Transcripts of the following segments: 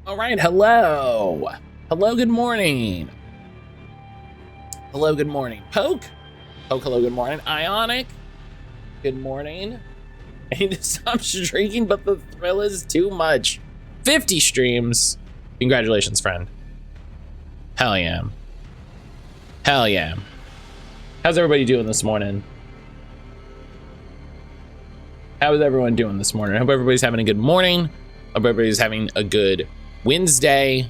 All right, hello. Hello, good morning. Hello, good morning. Poke, hello, good morning. Ionic, good morning. I need to stop drinking, but the thrill is too much. 50 streams. Congratulations, friend. Hell yeah. Hell yeah. How's everybody doing this morning? How is everyone doing this morning? I hope everybody's having a good morning. Hope everybody's having a good Wednesday.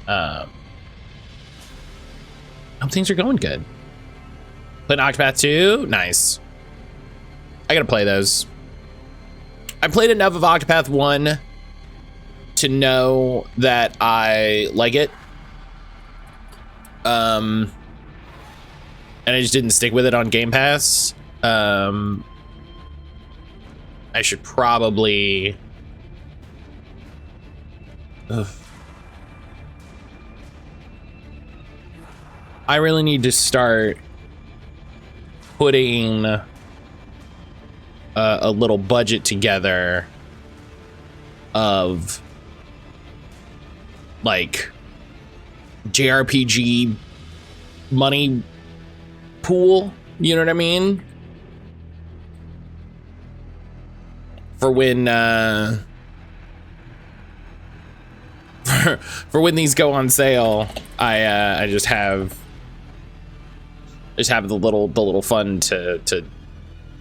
Hope things are going good. Playing Octopath 2, nice. I gotta play those. I played enough of Octopath 1 to know that I like it. And I just didn't stick with it on Game Pass. I should probably... I really need to start putting a little budget together of like JRPG money pool, you know what I mean? For when for when these go on sale, I just have the little fund to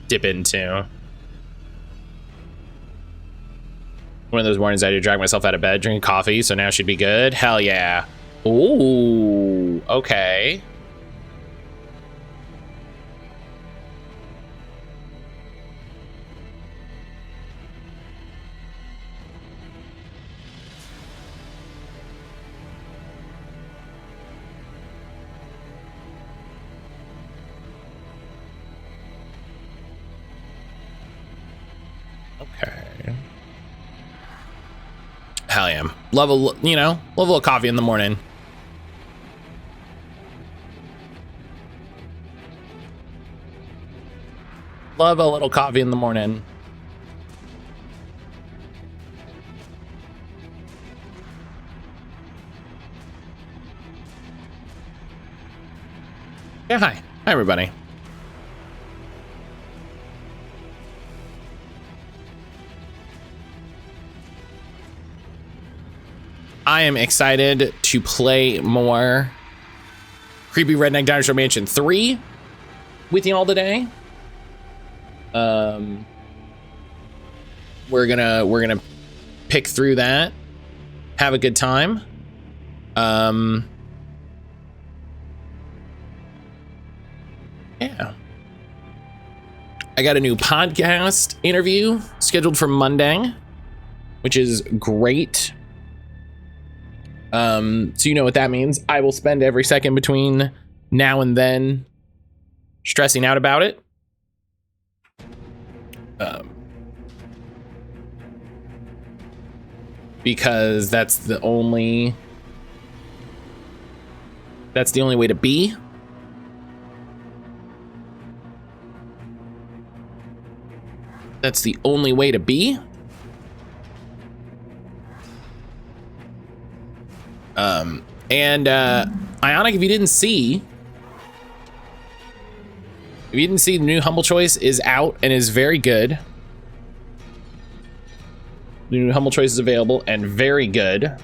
dip into. One of those mornings I had to drag myself out of bed, drinking coffee, so now she'd be good. Hell yeah. Ooh, okay. Okay. Hell yeah. Love a little coffee in the morning. Love a little coffee in the morning. Yeah, hi. Hi, everybody. I am excited to play more Creepy Redneck Dinosaur Mansion 3 with you all today. We're gonna pick through that, have a good time. Yeah. I got a new podcast interview scheduled for Monday, which is great. So you know what that means. I will spend every second between now and then stressing out about it. Because that's the only way to be. That's the only way to be. Ionic, if you didn't see, the new Humble Choice is out and is very good. The new Humble Choice is available and very good.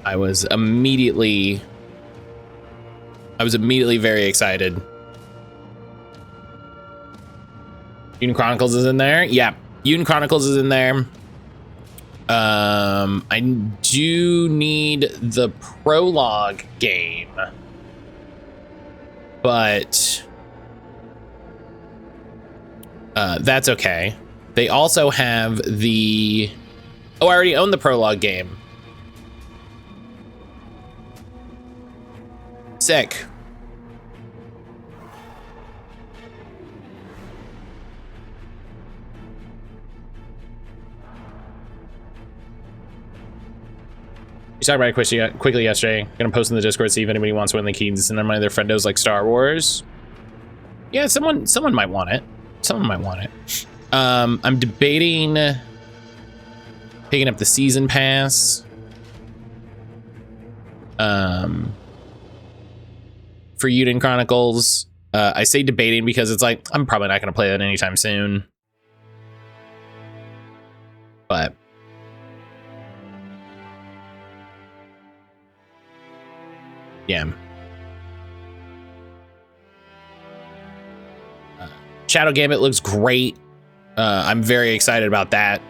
I was immediately very excited. Uden Chronicles is in there. Yeah, Uden Chronicles is in there. I do need the prologue game, but that's okay. They also have the... Oh, I already own the prologue game. Sick. talked about it quickly yesterday. Gonna post in the Discord, see if anybody wants one of the keys, and then my other friendos like Star Wars. Yeah, someone might want it. Someone might want it. I'm debating picking up the season pass. For Uden Chronicles. I say debating because it's like, I'm probably not gonna play that anytime soon. But yeah. Shadow Gambit looks great. I'm very excited about that.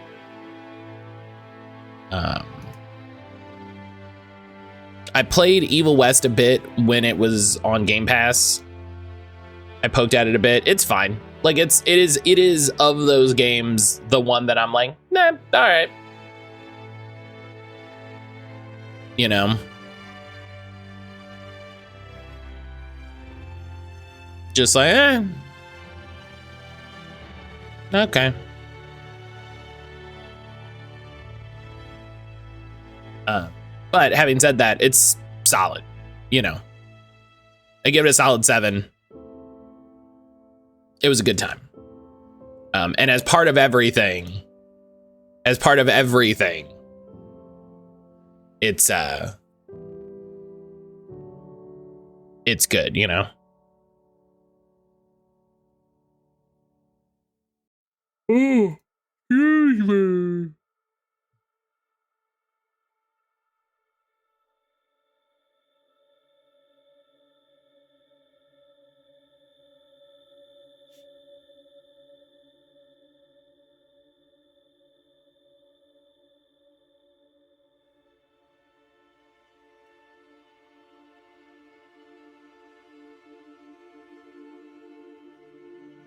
I played Evil West a bit when it was on Game Pass. I poked at it a bit. It's fine. Like it is of those games the one that I'm like, nah, all right. You know. Just like, okay. But having said that, it's solid, you know. I give it a solid 7. It was a good time. And as part of everything, it's good, you know. Oh, excuse me.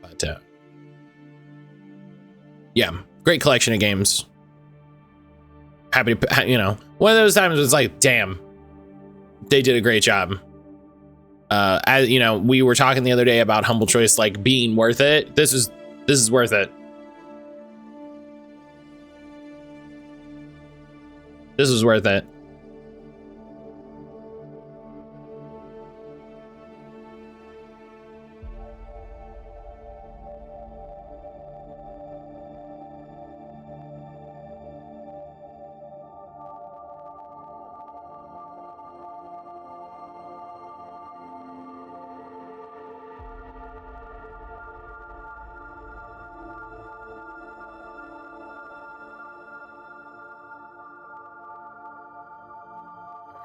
But yeah, great collection of games. Happy to, you know, one of those times it's like, damn, they did a great job. As you know, we were talking the other day about Humble Choice like being worth it. This is worth it. This is worth it.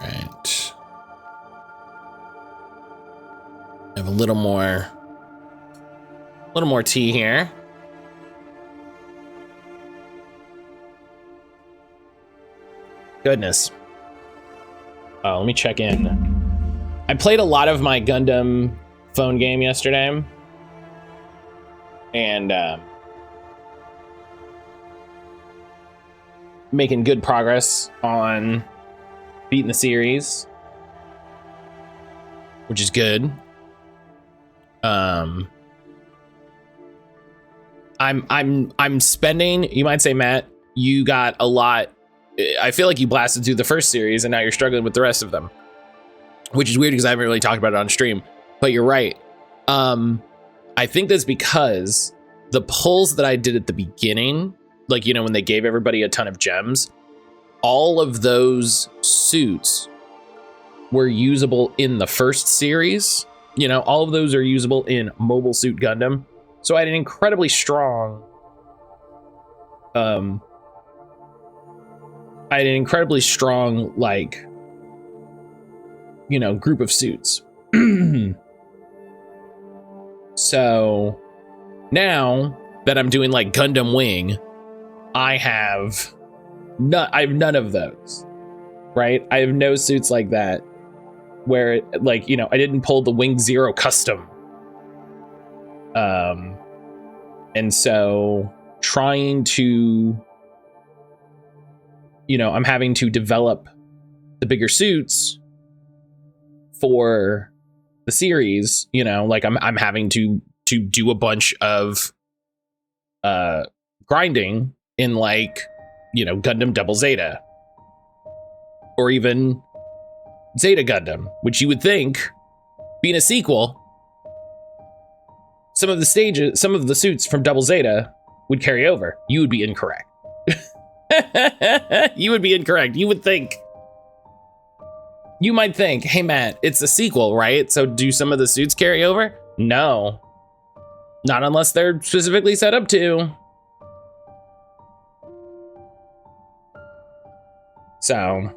Right. I have a little more tea here. Goodness. Oh, let me check in. I played a lot of my Gundam phone game yesterday. And making good progress on beating the series, which is good. I'm spending, you might say, Matt, you got a lot. I feel like you blasted through the first series and now you're struggling with the rest of them, which is weird because I haven't really talked about it on stream, but you're right. I think that's because the pulls that I did at the beginning, like, you know, when they gave everybody a ton of gems, all of those suits were usable in the first series. You know, all of those are usable in Mobile Suit Gundam. So I had an incredibly strong, like, you know, group of suits. So now that I'm doing like Gundam Wing, I have none of those, right? I have no suits like that where it, like, you know, I didn't pull the Wing Zero custom. And so trying to, you know, I'm having to develop the bigger suits for the series, you know, like I'm having to do a bunch of grinding in, like, you know, Gundam Double Zeta. or even Zeta Gundam, which you would think, being a sequel, some of the suits from Double Zeta would carry over. You would be incorrect. You would be incorrect. You would think. You might think, hey Matt, it's a sequel, right? So do some of the suits carry over? No. Not unless they're specifically set up to. So.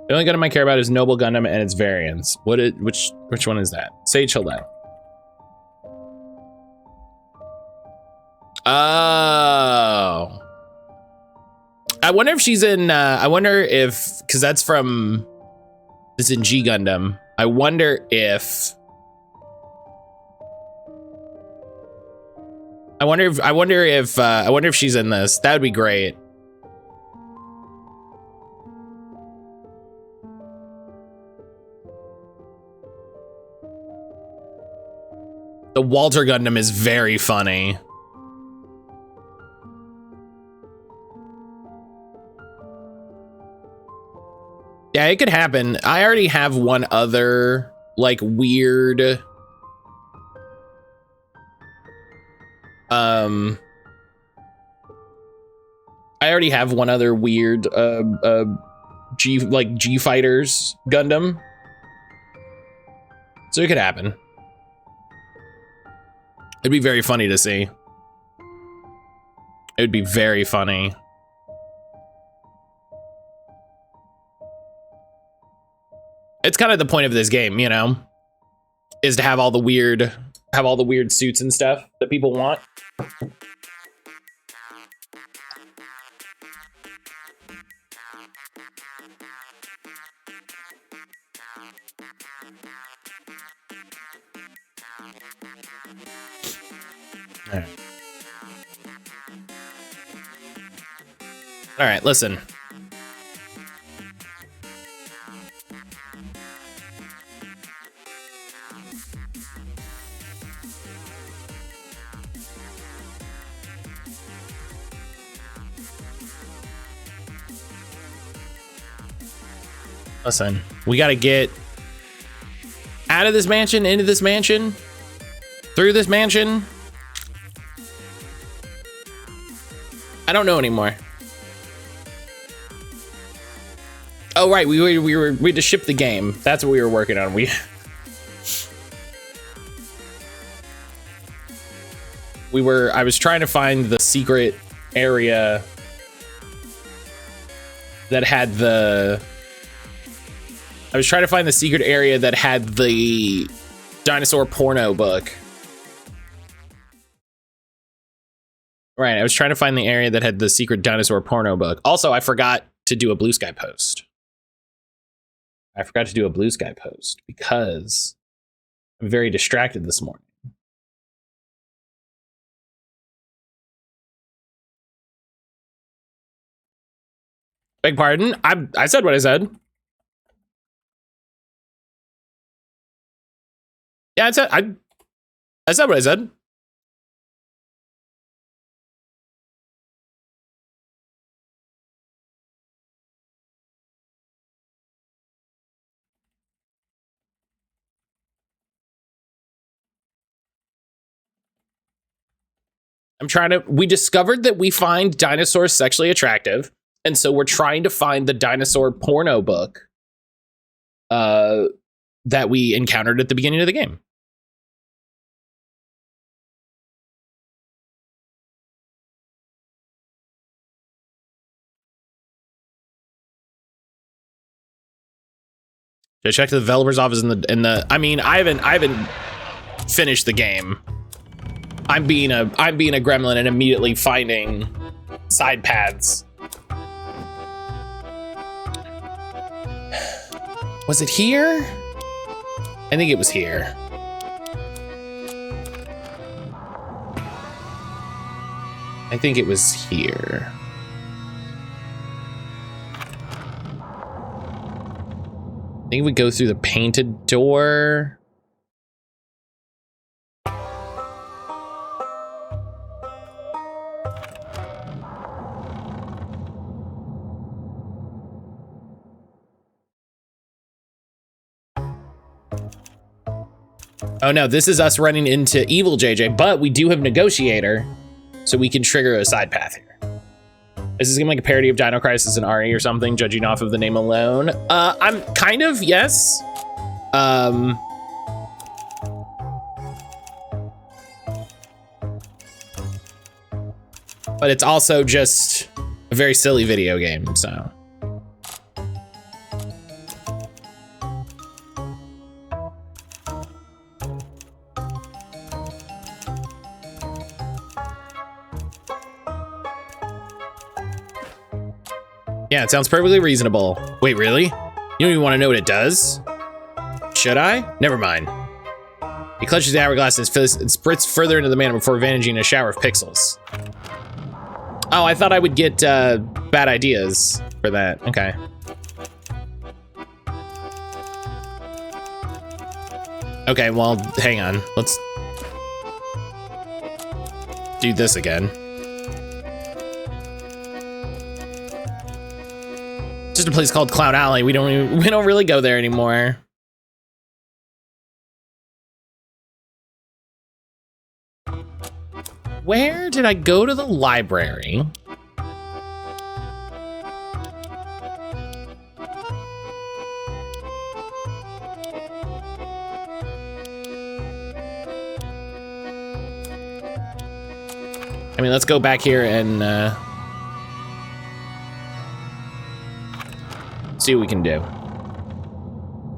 The only Gundam I care about is Noble Gundam and its variants. Which one is that? Sage Hilda. Oh. I wonder if she's in, because that's from, it's in G Gundam. I wonder if she's in this. That would be great. The Walter Gundam is very funny. Yeah, it could happen. I already have one other, like, weird... I already have one other weird, G Fighters Gundam. So it could happen. It'd be very funny to see. It would be very funny. It's kind of the point of this game, you know, is to have all the weird suits and stuff that people want. All right, listen. Listen, we gotta get out of this mansion, into this mansion, through this mansion. I don't know anymore. Oh right, we had to ship the game. That's what we were working on. I was trying to find the secret area that had the dinosaur porno book. Right, I was trying to find the area that had the secret dinosaur porno book. Also, I forgot to do a Blue Sky post. Because I'm very distracted this morning. Beg pardon? I said what I said. Yeah, I said what I said. We discovered that we find dinosaurs sexually attractive, and so we're trying to find the dinosaur porno book that we encountered at the beginning of the game. I checked the developer's office in the I mean, I haven't finished the game. I'm being a gremlin and immediately finding side paths. Was it here? I think it was here. I think it was here. I think we go through the painted door. Oh no, this is us running into evil JJ, but we do have Negotiator, so we can trigger a side path here. Is this gonna be like a parody of Dino Crisis and RE or something, judging off of the name alone? I'm kind of, yes. But it's also just a very silly video game, so. Yeah, it sounds perfectly reasonable. Wait, really? You don't even want to know what it does? Should I? Never mind. He clutches the hourglass and spritz further into the mana before vanishing in a shower of pixels. Oh, I thought I would get bad ideas for that. Okay. Okay, well, hang on. Let's do this again. Just a place called Cloud Alley. We don't really go there anymore. Where did I go to the library? I mean, let's go back here and see what we can do.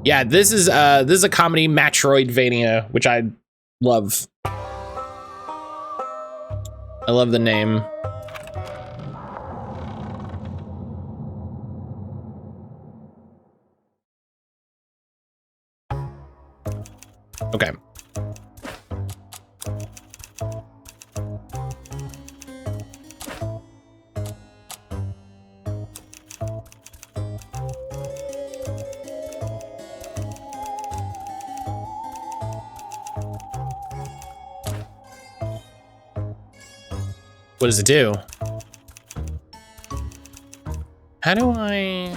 Yeah, this is a comedy metroidvania, which I love. I love the name. Okay. What does it do? How do I...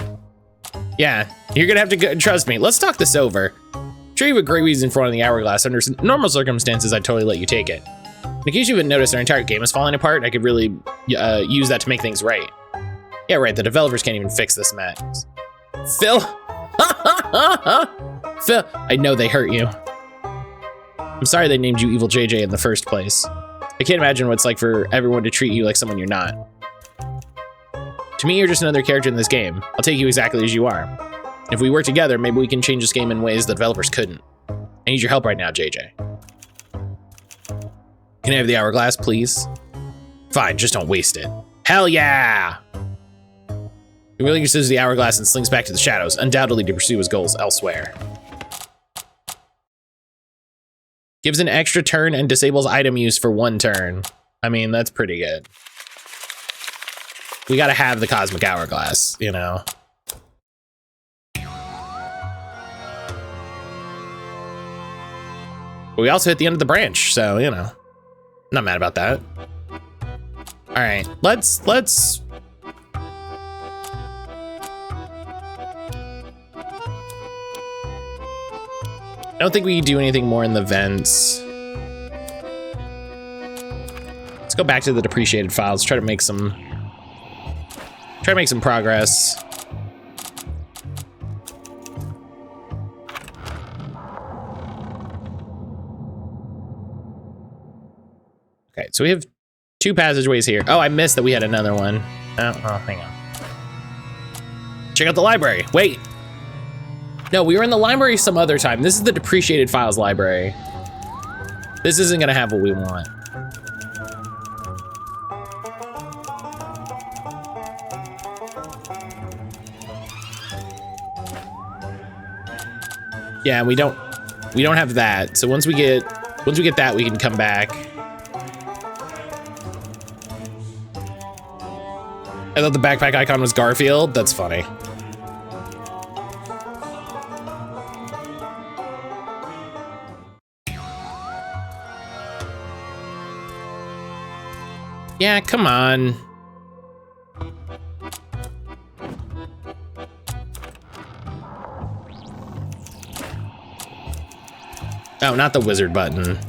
Yeah, you're gonna have to go, trust me. Let's talk this over. I'm sure you have a great reason for one of the hourglass. Under normal circumstances, I'd totally let you take it. In case you haven't noticed, our entire game is falling apart. I could really use that to make things right. Yeah, right, the developers can't even fix this mess. Phil? Phil, I know they hurt you. I'm sorry they named you Evil JJ in the first place. I can't imagine what it's like for everyone to treat you like someone you're not. To me, you're just another character in this game. I'll take you exactly as you are. If we work together, maybe we can change this game in ways the developers couldn't. I need your help right now, JJ. Can I have the hourglass, please? Fine, just don't waste it. Hell yeah! He relinquishes the hourglass and slinks back to the shadows, undoubtedly to pursue his goals elsewhere. Gives an extra turn and disables item use for 1 turn. I mean, that's pretty good. We gotta have the cosmic hourglass, you know. But we also hit the end of the branch, so, you know. Not mad about that. All right, let's... I don't think we can do anything more in the vents. Let's go back to the depreciated files, try to make some progress. Okay, so we have 2 passageways here. Oh, I missed that we had another one. Oh, hang on. Check out the library. Wait. No, we were in the library some other time. This is the depreciated files library. This isn't gonna have what we want. Yeah, we don't have that. So once we get that, we can come back. I thought the backpack icon was Garfield. That's funny. Yeah, come on. Oh, not the wizard button.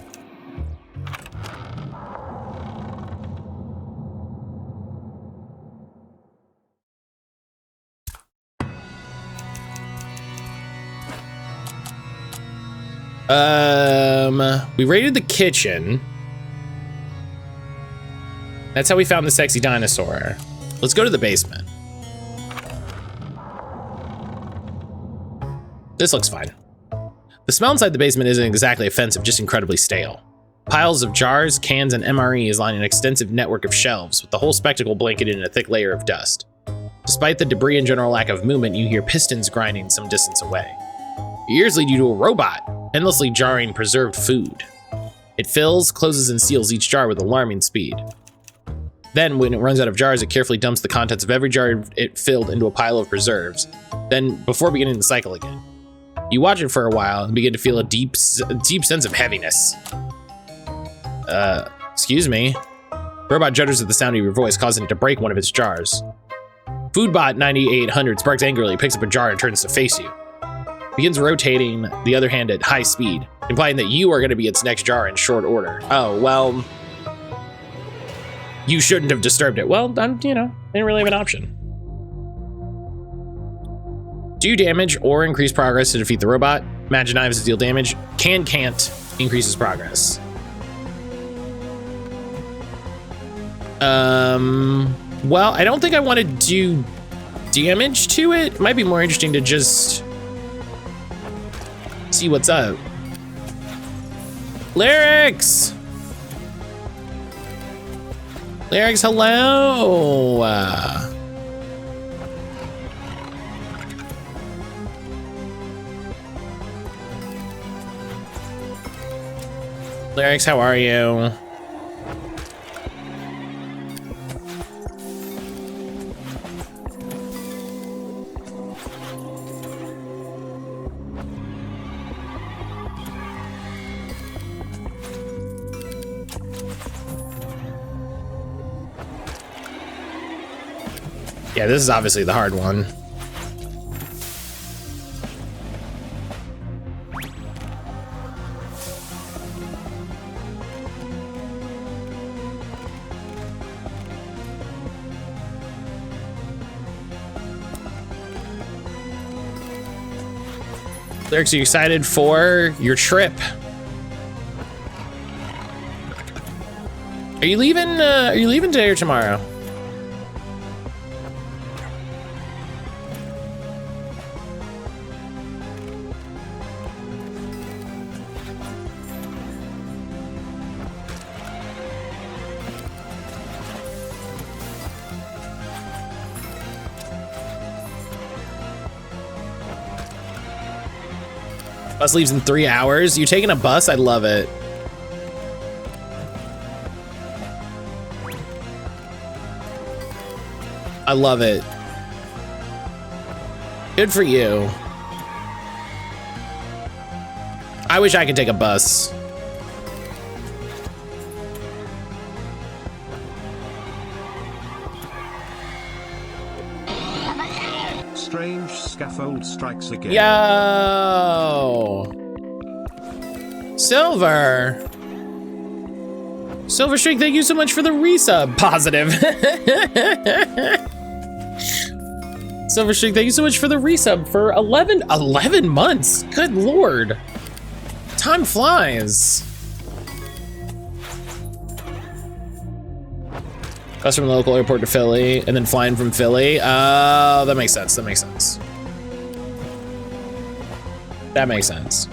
We raided the kitchen. That's how we found the sexy dinosaur. Let's go to the basement. This looks fine. The smell inside the basement isn't exactly offensive, just incredibly stale. Piles of jars, cans, and MREs line an extensive network of shelves, with the whole spectacle blanketed in a thick layer of dust. Despite the debris and general lack of movement, you hear pistons grinding some distance away. Your ears lead you to a robot, endlessly jarring preserved food. It fills, closes, and seals each jar with alarming speed. Then, when it runs out of jars, it carefully dumps the contents of every jar it filled into a pile of preserves, then before beginning the cycle again. You watch it for a while and begin to feel a deep sense of heaviness. Excuse me. Robot judders at the sound of your voice, causing it to break one of its jars. Foodbot 9800 sparks angrily, picks up a jar, and turns to face you. Begins rotating the other hand at high speed, implying that you are going to be its next jar in short order. Oh, well, you shouldn't have disturbed it. Well, didn't really have an option. Do damage or increase progress to defeat the robot. Magic knives deal damage. Can't increases progress. Well, I don't think I want to do damage to it. It might be more interesting to just see what's up. Lyrics! Lyrics, hello! Lyrics, how are you? Yeah, this is obviously the hard one. Lyrics, are you excited for your trip? Are you leaving today or tomorrow? Bus leaves in 3 hours. You taking a bus? I love it. I love it. Good for you. I wish I could take a bus. Strange scaffold strikes again. Yo! Silver! Silver Streak, thank you so much for the resub. Positive. Silver Streak, thank you so much for the resub for 11 months. Good Lord. Time flies. Bus from the local airport to Philly, and then flying from Philly. Oh, that makes sense. That makes sense. That makes sense.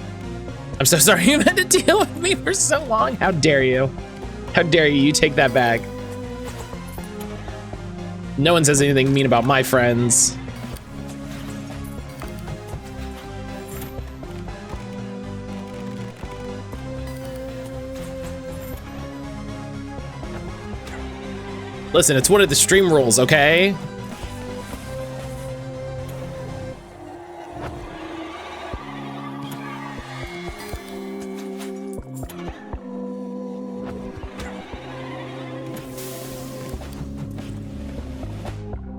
I'm so sorry you had to deal with me for so long. How dare you? How dare you? You take that back. No one says anything mean about my friends. Listen, it's one of the stream rules, okay?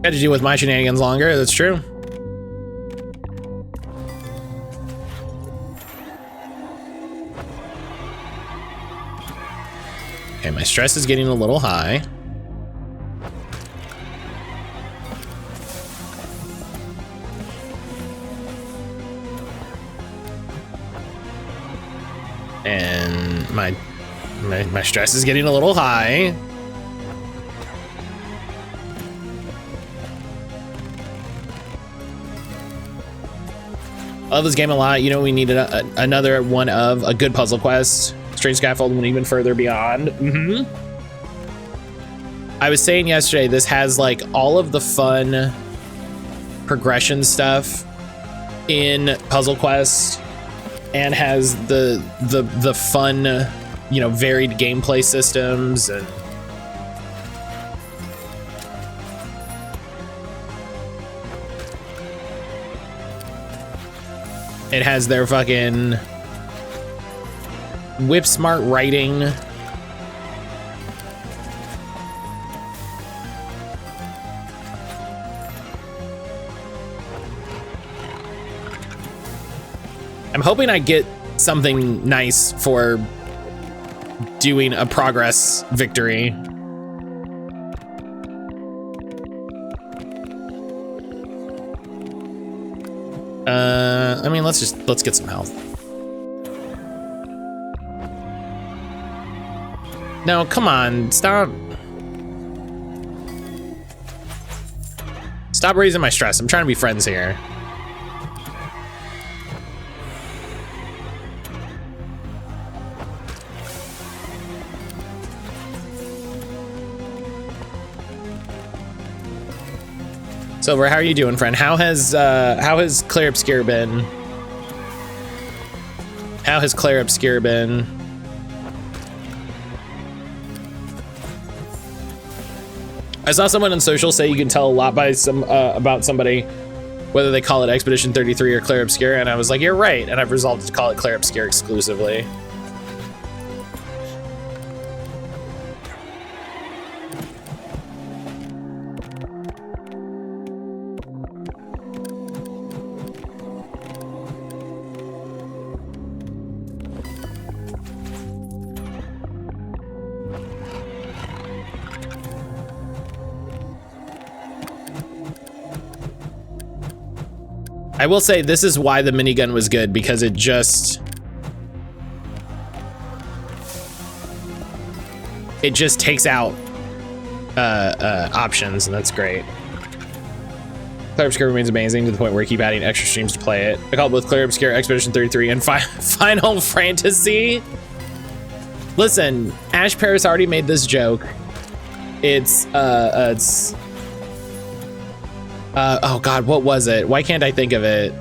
Got to deal with my shenanigans longer, that's true. Okay, my stress is getting a little high. And my stress is getting a little high. I love this game a lot. You know, we needed another one of a good puzzle quest. Strange Scaffold went even further beyond. I was saying yesterday, this has like all of the fun progression stuff in Puzzle Quest, and has the fun, you know, varied gameplay systems. And it has their fucking whip smart writing. I'm hoping I get something nice for doing a progress victory. I mean, let's get some health. No, come on, stop raising my stress. I'm trying to be friends here. Silver, how are you doing, friend? How has Claire Obscure been? How has Claire Obscure been? I saw someone on social say you can tell a lot by about somebody, whether they call it Expedition 33 or Claire Obscure, and I was like, you're right, and I've resolved to call it Claire Obscure exclusively. I will say this is why the minigun was good, because it just takes out options, and that's great. Claire Obscure remains amazing to the point where I keep adding extra streams to play it. I call it both Claire Obscure, Expedition 33, and Final Fantasy. Listen, Ash Paris already made this joke. Oh God, what was it? Why can't I think of it?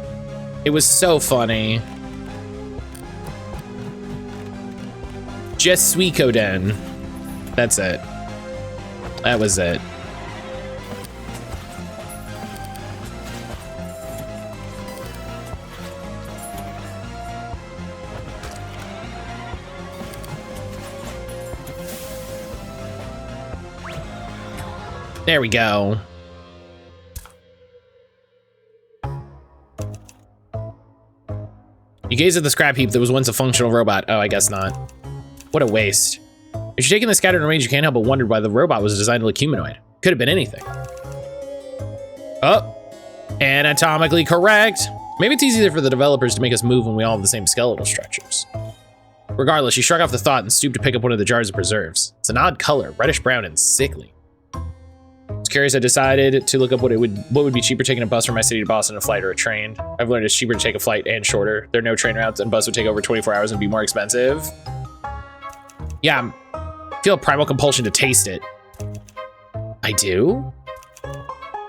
It was so funny. Just Suikoden. That's it. That was it. There we go. You gaze at the scrap heap that was once a functional robot. Oh, I guess not. What a waste. If you're taking the scattered range, you can't help but wonder why the robot was designed to look humanoid. Could have been anything. Oh, anatomically correct. Maybe it's easier for the developers to make us move when we all have the same skeletal structures. Regardless, she shrugged off the thought and stooped to pick up one of the jars of preserves. It's an odd color, reddish brown and sickly. I was curious, I decided to look up what would be cheaper, taking a bus from my city to Boston, a flight or a train. I've learned it's cheaper to take a flight and shorter. There are no train routes, and bus would take over 24 hours and be more expensive. Yeah, I feel a primal compulsion to taste it. I do?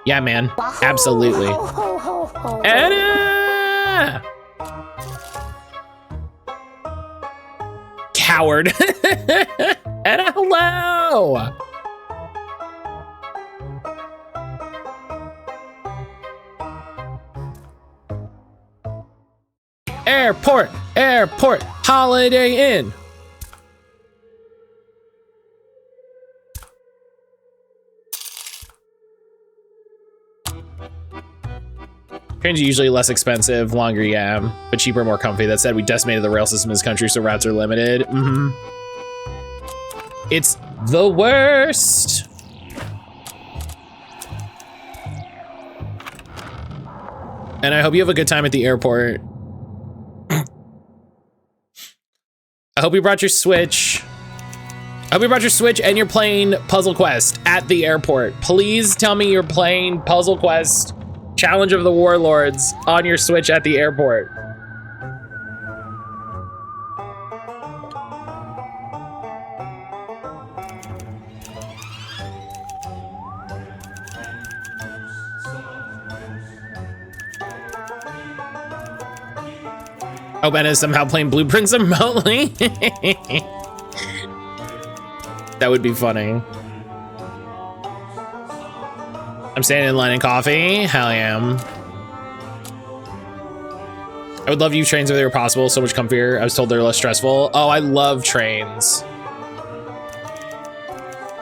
Yeah, man, absolutely. Anna! Coward. Anna, hello! Airport, airport, Holiday Inn. Trains are usually less expensive, longer, yeah, but cheaper, more comfy. That said, we decimated the rail system in this country, so routes are limited. It's the worst. And I hope you have a good time at the airport. I hope you brought your Switch. I hope you brought your Switch and you're playing Puzzle Quest at the airport. Please tell me you're playing Puzzle Quest Challenge of the Warlords on your Switch at the airport. Oh, Ben is somehow playing Blueprints remotely. That would be funny. I'm standing in line in coffee. Hell yeah. I would love to use trains if they were possible. So much comfier. I was told they're less stressful. Oh, I love trains.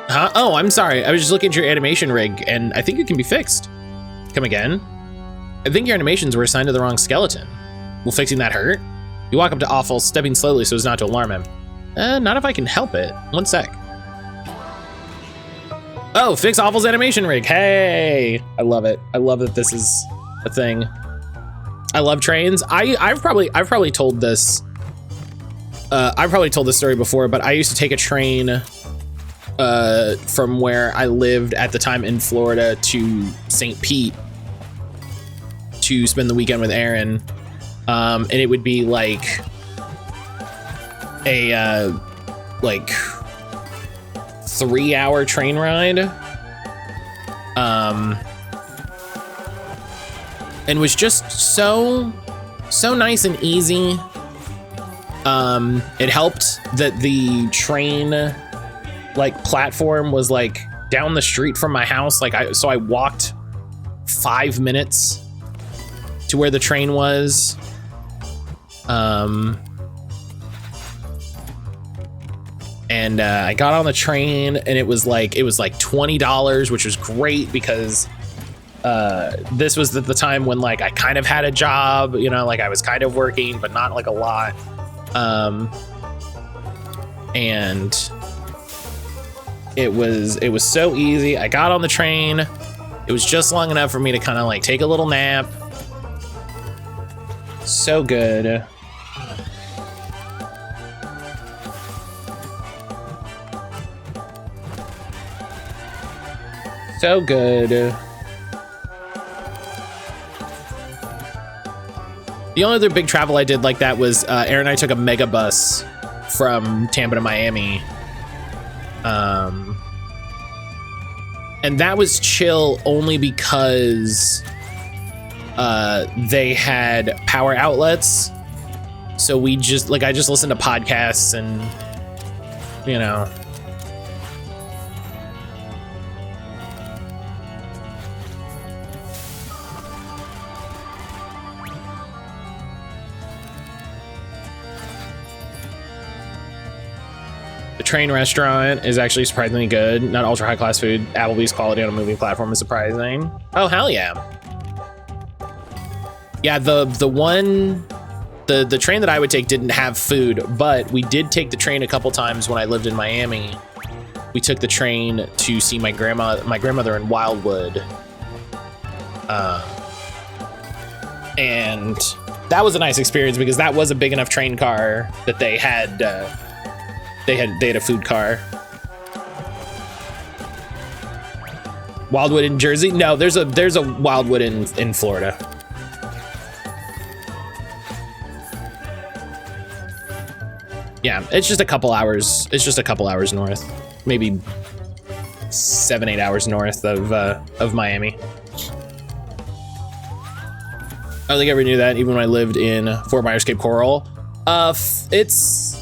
Huh? Oh, I'm sorry. I was just looking at your animation rig and I think it can be fixed. Come again? I think your animations were assigned to the wrong skeleton. Will fixing that hurt? You walk up to Awful, stepping slowly so as not to alarm him. Not if I can help it. One sec. Oh, fix Awful's animation rig. Hey, I love it. I love that this is a thing. I love trains. I've probably told this. I've probably told this story before, but I used to take a train from where I lived at the time in Florida to St. Pete to spend the weekend with Aaron. And it would be like a 3-hour train ride. And was just so nice and easy. It helped that the train platform was down the street from my house. So I walked 5 minutes to where the train was. And I got on the train and it was $20, which was great because this was at the time when I kind of had a job, I was kind of working, but not a lot. And it was so easy. I got on the train. It was just long enough for me to kind of take a little nap. So good. So good. The only other big travel I did like that was Aaron and I took a mega bus from Tampa to Miami. And that was chill only because they had power outlets. So we just I just listened to podcasts and The train restaurant is actually surprisingly good. Not ultra high class food. Applebee's quality on a moving platform is surprising. Oh, hell yeah. Yeah, the train that I would take didn't have food, but we did take the train a couple times when I lived in Miami. We took the train to see my grandmother in Wildwood. And that was a nice experience because that was a big enough train car that they had a food car. Wildwood in Jersey? No, there's a Wildwood in Florida. Yeah, it's just a couple hours. It's just a couple hours north, maybe 7-8 hours north of Miami. I don't think I ever knew that, even when I lived in Fort Myers, Cape Coral. It's.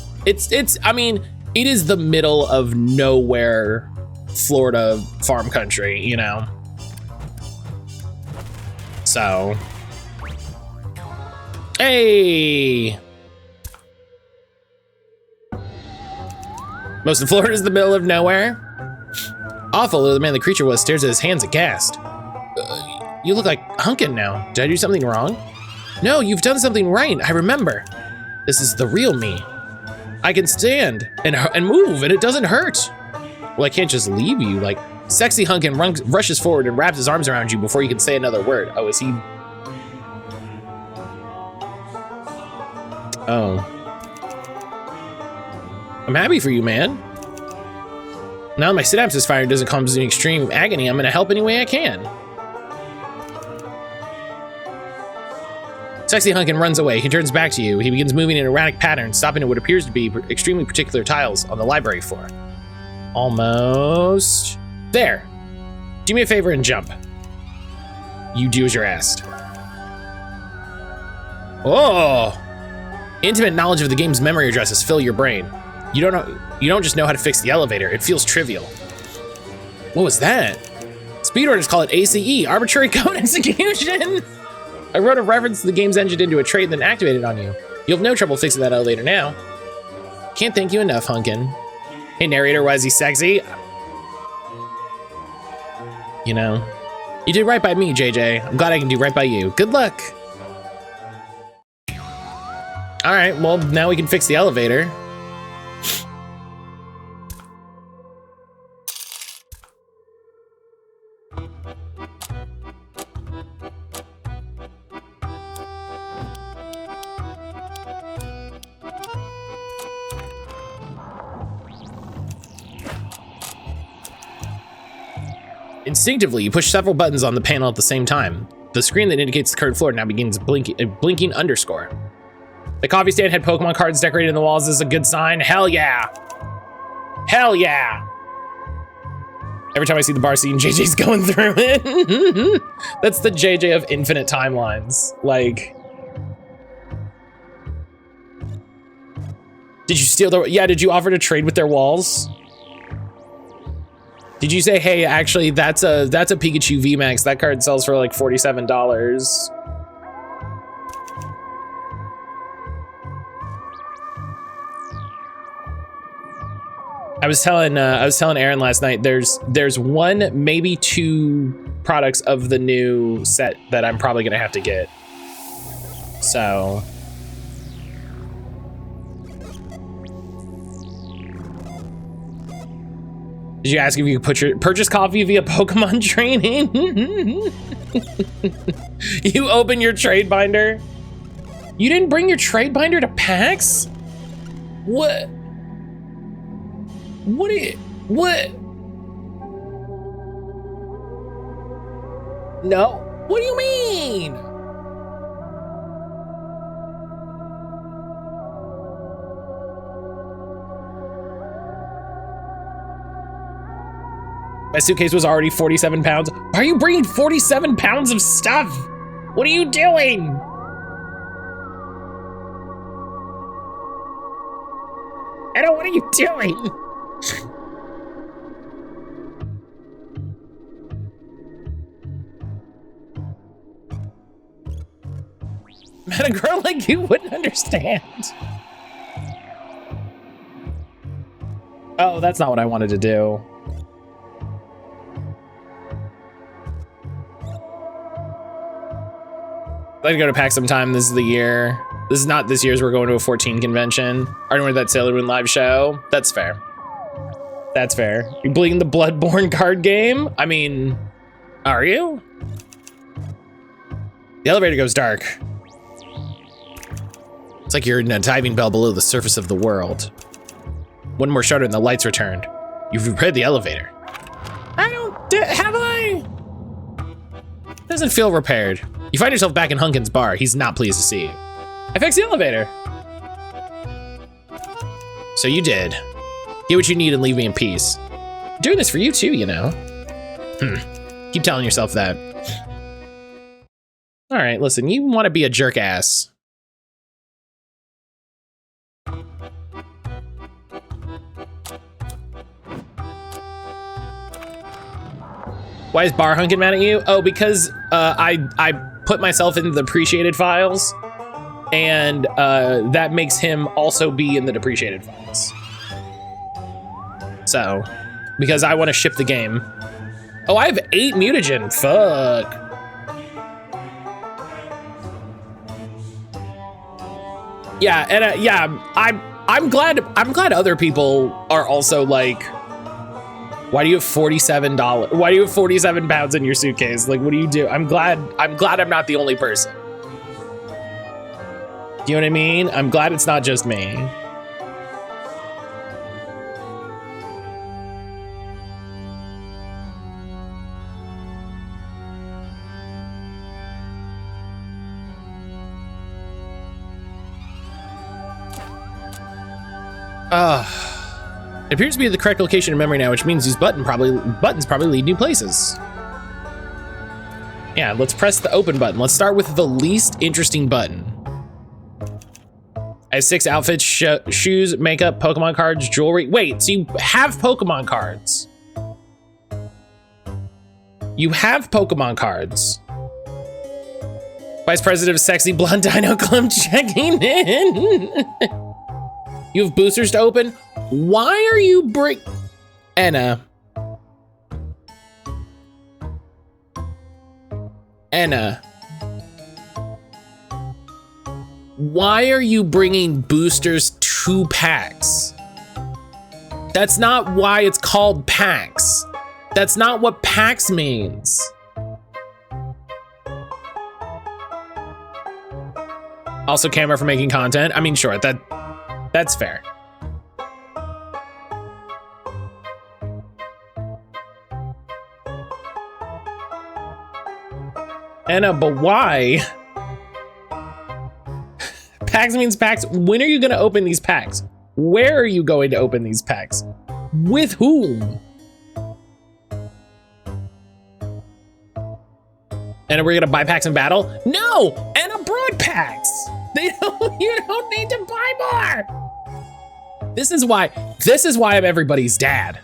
I mean, it is the middle of nowhere, Florida farm country, So, hey. Most of Florida is the middle of nowhere. Awful, the man the creature was stares at his hands aghast. You look like Hunkin now. Did I do something wrong? No, you've done something right. I remember. This is the real me. I can stand and move, and it doesn't hurt. Well, I can't just leave you. Like, sexy Hunkin rushes forward and wraps his arms around you before you can say another word. Oh, is he? Oh. I'm happy for you, man. Now that my synapses fire doesn't cause any extreme agony, I'm gonna help any way I can. Sexy Hunkin runs away. He turns back to you. He begins moving in erratic patterns, stopping at what appears to be extremely particular tiles on the library floor. Almost. There. Do me a favor and jump. You do as you're asked. Oh! Intimate knowledge of the game's memory addresses fill your brain. You don't just know how to fix the elevator. It feels trivial. What was that? Speedrunners call it ACE, arbitrary code execution. I wrote a reference to the game's engine into a trait and then activated it on you. You'll have no trouble fixing that elevator now. Can't thank you enough, Hunkin. Hey, narrator, why is he sexy? You know, you did right by me, JJ. I'm glad I can do right by you. Good luck. All right, well, now we can fix the elevator. Instinctively, you push several buttons on the panel at the same time. The screen that indicates the current floor now begins blinking underscore. The coffee stand had Pokemon cards decorated in the walls. This is a good sign. Hell yeah. Hell yeah. Every time I see the bar scene, JJ's going through it. That's the JJ of infinite timelines. Like, did you steal their, yeah, did you offer to trade with their walls? Did you say, hey, actually, that's a Pikachu VMAX. That card sells for like $47. I was telling Aaron last night, there's one, maybe two products of the new set that I'm probably gonna have to get. So. Did you ask if you could purchase coffee via Pokemon training? You open your trade binder? You didn't bring your trade binder to PAX? What? What? No. What do you mean? My suitcase was already 47 pounds. Why are you bringing 47 pounds of stuff? What are you doing? Anna, what are you doing? Man, a girl like you wouldn't understand. Oh, that's not what I wanted to do. I'd like to go to PAX sometime. This is the year. This is not this year's. We're going to a 14 convention. Already went to that Sailor Moon live show. That's fair. That's fair. You bleeding the Bloodborne card game? I mean, are you? The elevator goes dark. It's like you're in a diving bell below the surface of the world. One more shudder and the lights returned. You've repaired the elevator. Have I? Doesn't feel repaired. You find yourself back in Hunkin's bar. He's not pleased to see you. I fixed the elevator. So you did. Get what you need and leave me in peace. I'm doing this for you too, you know. Keep telling yourself that. All right, listen, you want to be a jerk ass. Why is Bar Hunkin mad at you? Oh, because I put myself in the depreciated files, and that makes him also be in the depreciated files. So, because I want to ship the game. Oh, I have 8 mutagen. Fuck. Yeah, and yeah, I'm glad other people are also like Why do you have $47? Why do you have 47 pounds in your suitcase? Like, what do you do? I'm glad I'm not the only person. Do you know what I mean? I'm glad it's not just me. It appears to be the correct location in memory now, which means these buttons probably lead new places. Yeah, let's press the open button. Let's start with the least interesting button. I have 6 outfits, shoes, makeup, Pokemon cards, jewelry. Wait, so you have Pokemon cards? You have Pokemon cards. Vice President of Sexy Blonde Dino Club checking in. You have boosters to open? Why are you Anna. Why are you bringing boosters to packs? That's not why it's called packs. That's not what packs means. Also, camera for making content. I mean, sure, that's fair. Anna, but why? Packs means packs. When are you gonna open these packs? Where are you going to open these packs? With whom? Anna, we're gonna buy packs in battle? No! Anna brought packs! You don't need to buy more! This is why I'm everybody's dad.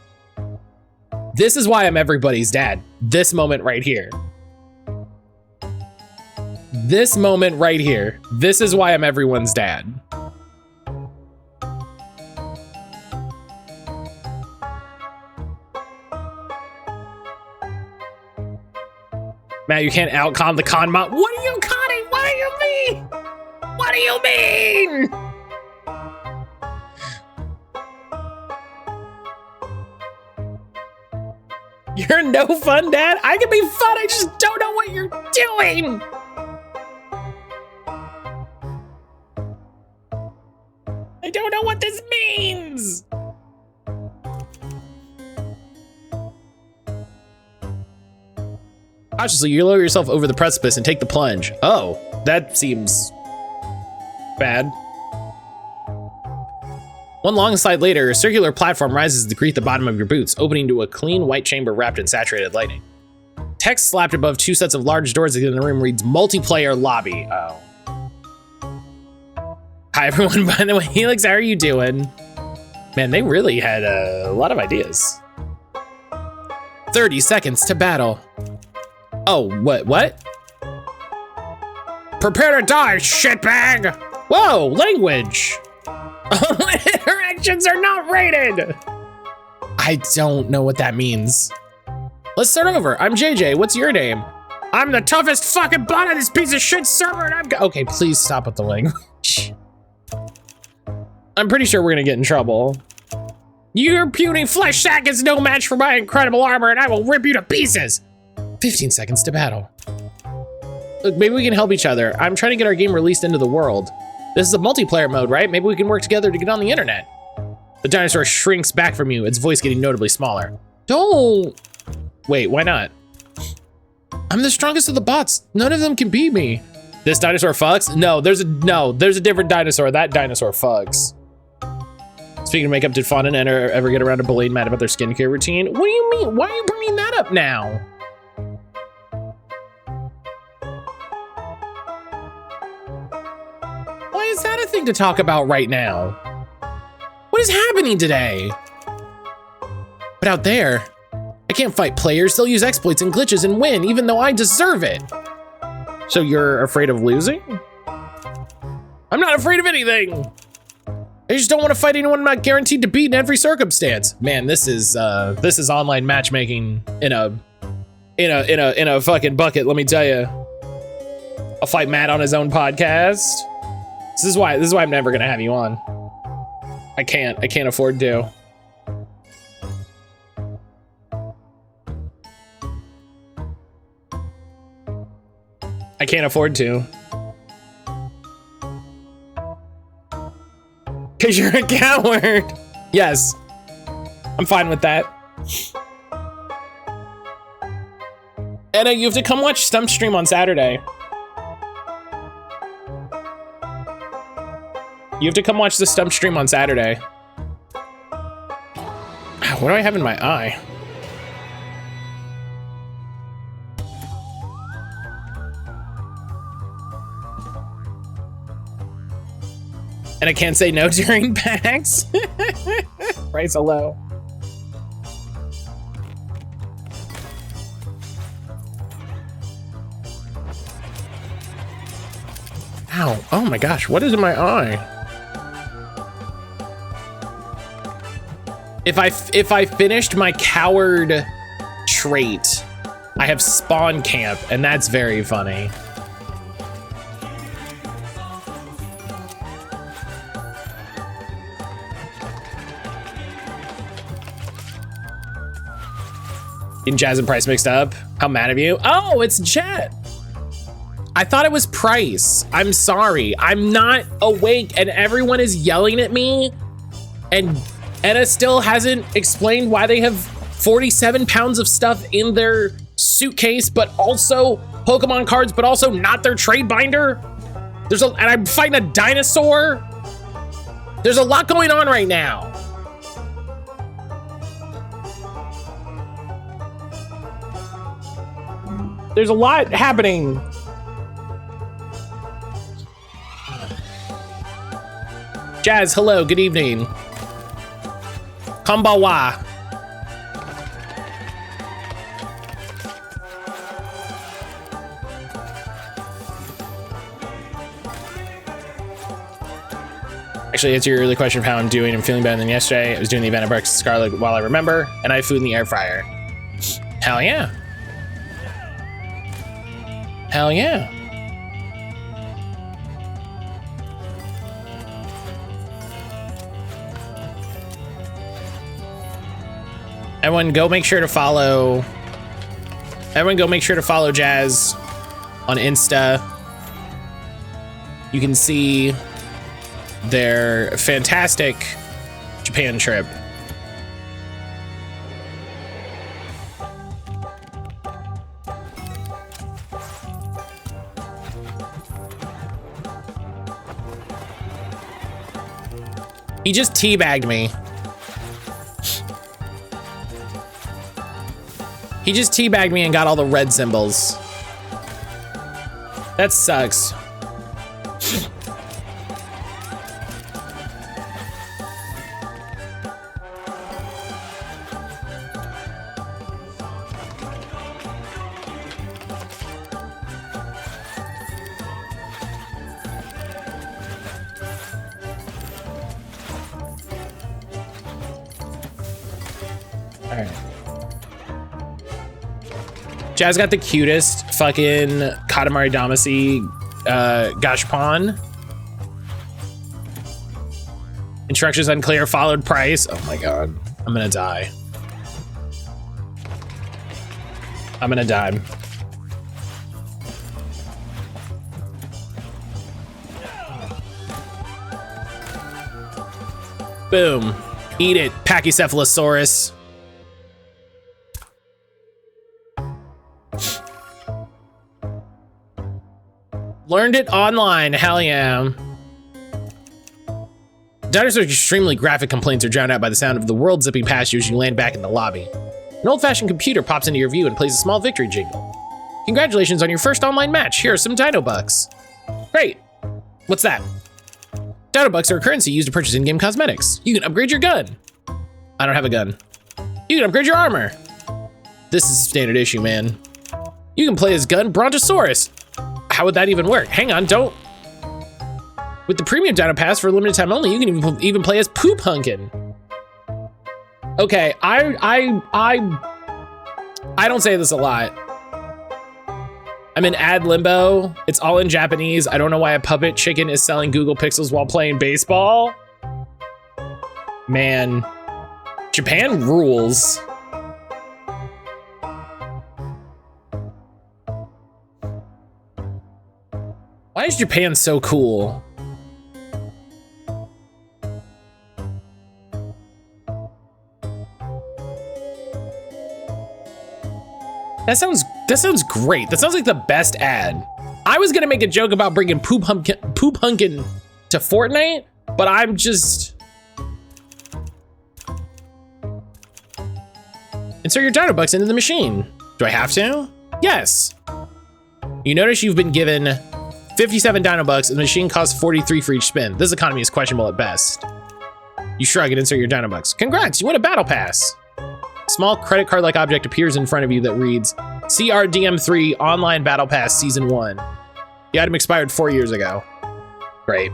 This is why I'm everybody's dad. This moment right here. This moment right here. This is why I'm everyone's dad. Matt, you can't out-con the con mod. What are you conning? What do you mean? What do you mean? You're no fun, Dad? I can be fun, I just don't know what you're doing. I don't know what this means. Cautiously, you lower yourself over the precipice and take the plunge. Oh, that seems bad. One long slide later, a circular platform rises to greet the bottom of your boots, opening to a clean white chamber wrapped in saturated lighting. Text slapped above 2 sets of large doors in the room reads multiplayer lobby. Oh. Hi everyone, by the way, Helix, how are you doing? Man, they really had a lot of ideas. 30 seconds to battle. Oh, what? Prepare to die, shitbag! Whoa, language! Interactions are not rated! I don't know what that means. Let's start over. I'm JJ, what's your name? I'm the toughest fucking bot on this piece of shit server and I'm okay, please stop with the language. I'm pretty sure we're gonna get in trouble. Your puny flesh sack is no match for my incredible armor and I will rip you to pieces. 15 seconds to battle. Look, maybe we can help each other. I'm trying to get our game released into the world. This is a multiplayer mode, right? Maybe we can work together to get on the internet. The dinosaur shrinks back from you, its voice getting notably smaller. Don't. Wait, why not? I'm the strongest of the bots. None of them can beat me. This dinosaur fucks? No, there's a different dinosaur. That dinosaur fucks. Speaking of makeup, did Fawn and Enter ever get around to bullying Matt about their skincare routine? What do you mean? Why are you bringing that up now? Why is that a thing to talk about right now? What is happening today? But out there, I can't fight players. They'll use exploits and glitches and win, even though I deserve it. So you're afraid of losing? I'm not afraid of anything. I just don't want to fight anyone I'm not guaranteed to beat in every circumstance. Man, this is online matchmaking in a fucking bucket. Let me tell you. I'll fight Matt on his own podcast. This is why I'm never gonna have you on. I can't afford to. can't afford to. Cause you're a coward. Yes, I'm fine with that. Edda, you have to come watch Stump stream on Saturday. You have to come watch the Stump stream on Saturday. What do I have in my eye? And I can't say no during PAX. Price a low. Ow, oh my gosh, what is in my eye? If I finished my coward trait, I have spawn camp, and that's very funny. In Jazz and Price mixed up. How mad of you? Oh, it's Jet. I thought it was Price. I'm sorry. I'm not awake and everyone is yelling at me. And Edda still hasn't explained why they have 47 pounds of stuff in their suitcase, but also Pokemon cards, but also not their trade binder. And I'm fighting a dinosaur. There's a lot going on right now. There's a lot happening. Jazz, hello, good evening. Konbawa. Actually, answer your early question of how I'm doing. I'm feeling better than yesterday. I was doing the event at Barks Scarlet while I remember, and I have food in the air fryer. Hell yeah. Hell yeah. Everyone go make sure to follow. Everyone go make sure to follow Jazz on Insta. You can see their fantastic Japan trip. He just teabagged me. He just teabagged me and got all the red symbols. That sucks. Jazz got the cutest fucking Katamari Damacy Gashpon. Instructions unclear, followed Price. Oh my god, I'm gonna die. I'm gonna die. Boom. Eat it, Pachycephalosaurus. Learned it online, hell yeah. Dinosaur's extremely graphic complaints are drowned out by the sound of the world zipping past you as you land back in the lobby. An old-fashioned computer pops into your view and plays a small victory jingle. Congratulations on your first online match. Here are some Dino Bucks. Great. What's that? Dino Bucks are a currency used to purchase in-game cosmetics. You can upgrade your gun. I don't have a gun. You can upgrade your armor. This is standard issue, man. You can play as gun Brontosaurus. How would that even work? Hang on, don't. With the premium Dino Pass for a limited time only, you can even play as Poop Hunkin. Okay, I don't say this a lot. I'm in ad limbo. It's all in Japanese. I don't know why a puppet chicken is selling Google Pixels while playing baseball. Man, Japan rules. Why is Japan so cool? That sounds great. That sounds like the best ad. I was gonna make a joke about bringing Poop Hunkin to Fortnite, but I'm just... Insert your Dino Bucks into the machine. Do I have to? Yes. You notice you've been given 57 Dino Bucks and the machine costs 43 for each spin. This economy is questionable at best. You shrug and insert your Dino Bucks. Congrats, you win a battle pass. Small credit card-like object appears in front of you that reads, CRDM3 Online Battle Pass Season 1. The item expired 4 years ago. Great.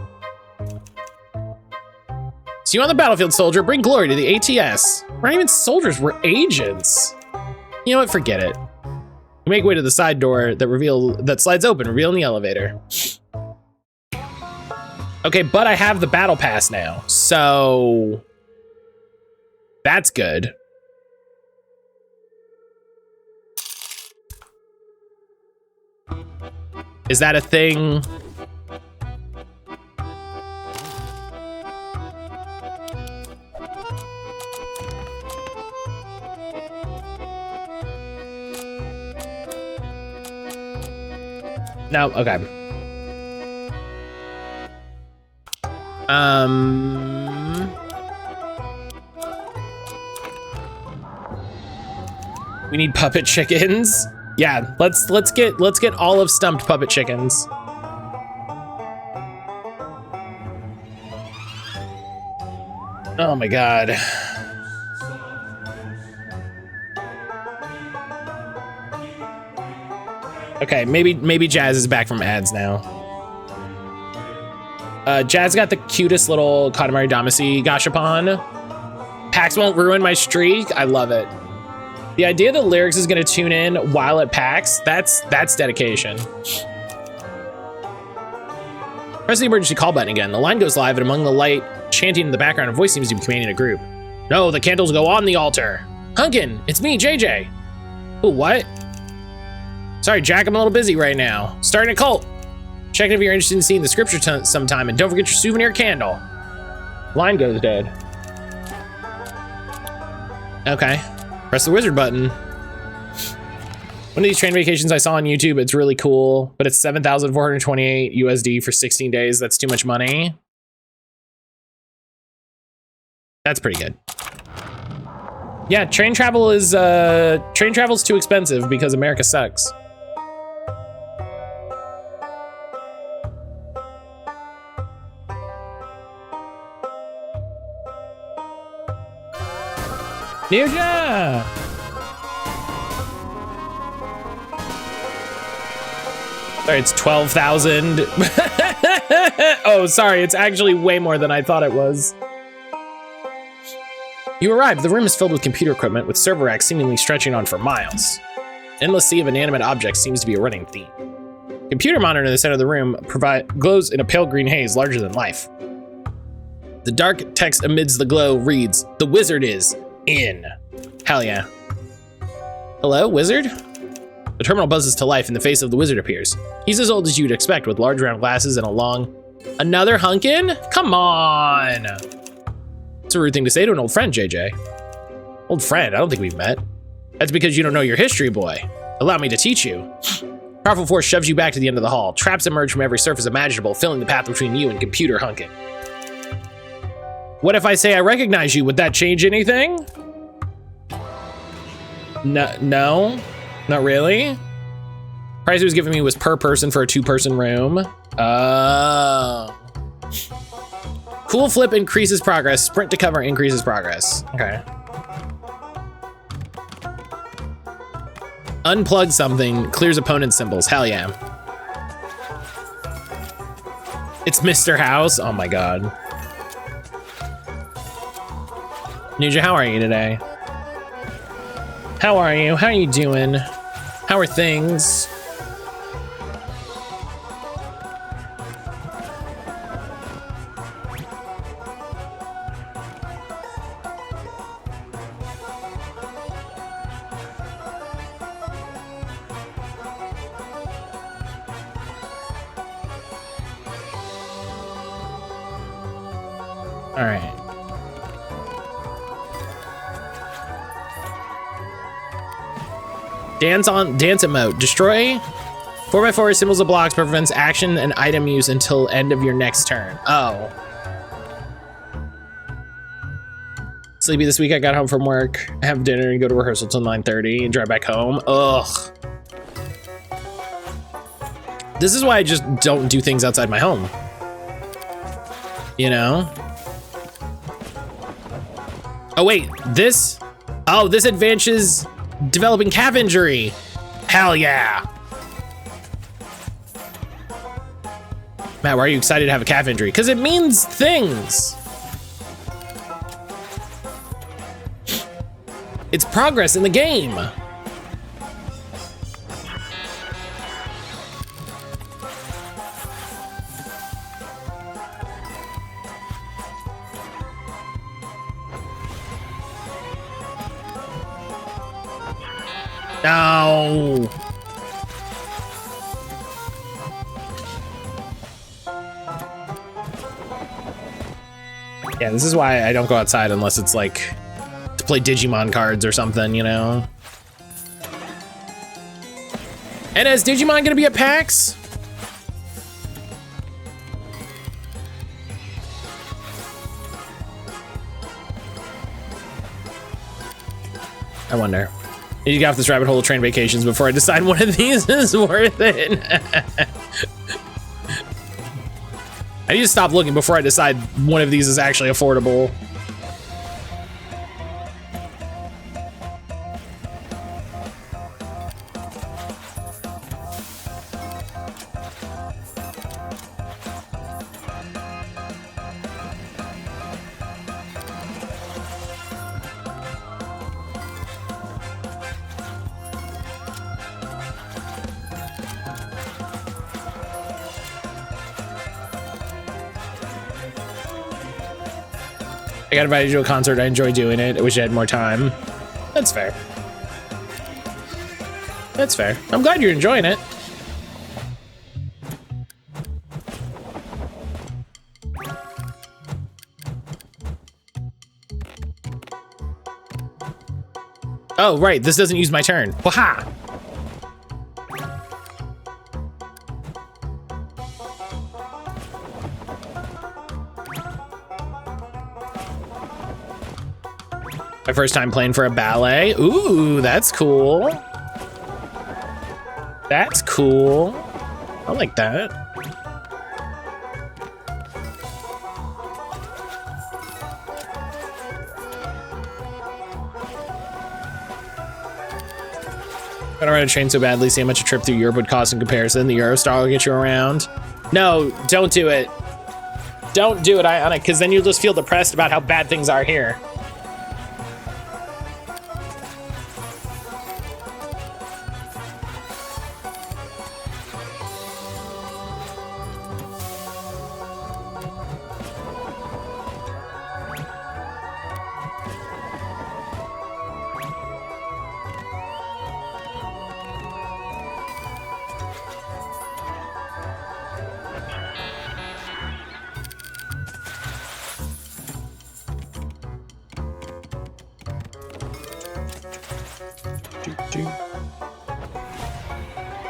See you on the battlefield, soldier. Bring glory to the ATS. We're not even soldiers, we're agents. You know what, forget it. You make way to the side door that slides open, revealing the elevator. Okay, but I have the battle pass now, so that's good. Is that a thing? No, okay. We need puppet chickens. Yeah, let's get all of stumped puppet chickens. Oh my god. Okay, maybe Jazz is back from ads now. Jazz got the cutest little Katamari Damacy gashapon. PAX won't ruin my streak. I love it. The idea that Lyrics is gonna tune in while at PAX, that's dedication. Press the emergency call button again. The line goes live, and among the light chanting in the background, a voice seems to be commanding a group. No, the candles go on the altar. Hunkin, it's me, JJ. Oh, what? Sorry, Jack, I'm a little busy right now. Starting a cult. Check if you're interested in seeing the scripture sometime, and don't forget your souvenir candle. Line goes dead. Okay. Press the wizard button. One of these train vacations I saw on YouTube, it's really cool, but it's 7,428 USD for 16 days. That's too much money. That's pretty good. Yeah, train travel's too expensive because America sucks. Ninja! Sorry, it's 12,000. Oh, sorry, it's actually way more than I thought it was. You arrive. The room is filled with computer equipment, with server racks seemingly stretching on for miles. Endless sea of inanimate objects seems to be a running theme. Computer monitor in the center of the room glows in a pale green haze larger than life. The dark text amidst the glow reads, "The wizard is in." Hell yeah. Hello, wizard? The terminal buzzes to life and the face of the wizard appears. He's as old as you'd expect, with large round glasses and a long... Another Hunkin? Come on! It's a rude thing to say to an old friend, JJ. Old friend? I don't think we've met. That's because you don't know your history, boy. Allow me to teach you. Powerful force shoves you back to the end of the hall. Traps emerge from every surface imaginable, filling the path between you and computer Hunkin. What if I say I recognize you? Would that change anything? No, not really. Price he was giving me was per person for a 2-person room. Oh. Cool flip increases progress. Sprint to cover increases progress. Okay. Unplug something, clears opponent symbols. Hell yeah. It's Mr. House. Oh my god. Ninja, how are you today? How are you? How are you doing? How are things? All right. Dance emote. Destroy 4x4 symbols of blocks prevents action and item use until end of your next turn. Oh. Sleepy this week. I got home from work, have dinner, and go to rehearsal till 9:30 and drive back home. Ugh. This is why I just don't do things outside my home. You know? Oh wait, this? Oh, this advances developing calf injury. Hell yeah. Matt, why are you excited to have a calf injury? Because it means things. It's progress in the game. No. Yeah, this is why I don't go outside unless it's like to play Digimon cards or something, you know? And is Digimon gonna be at PAX? I wonder. I need to get off this rabbit hole of train vacations before I decide one of these is worth it. I need to stop looking before I decide one of these is actually affordable. I got invited to a concert. I enjoy doing it. I wish I had more time. That's fair. That's fair. I'm glad you're enjoying it. Oh, right. This doesn't use my turn. Waha! My first time playing for a ballet. Ooh, that's cool. That's cool. I like that. I don't ride a train so badly, see how much a trip through Europe would cost in comparison. The Eurostar will get you around. No, don't do it. Don't do it, Ionic, because then you'll just feel depressed about how bad things are here.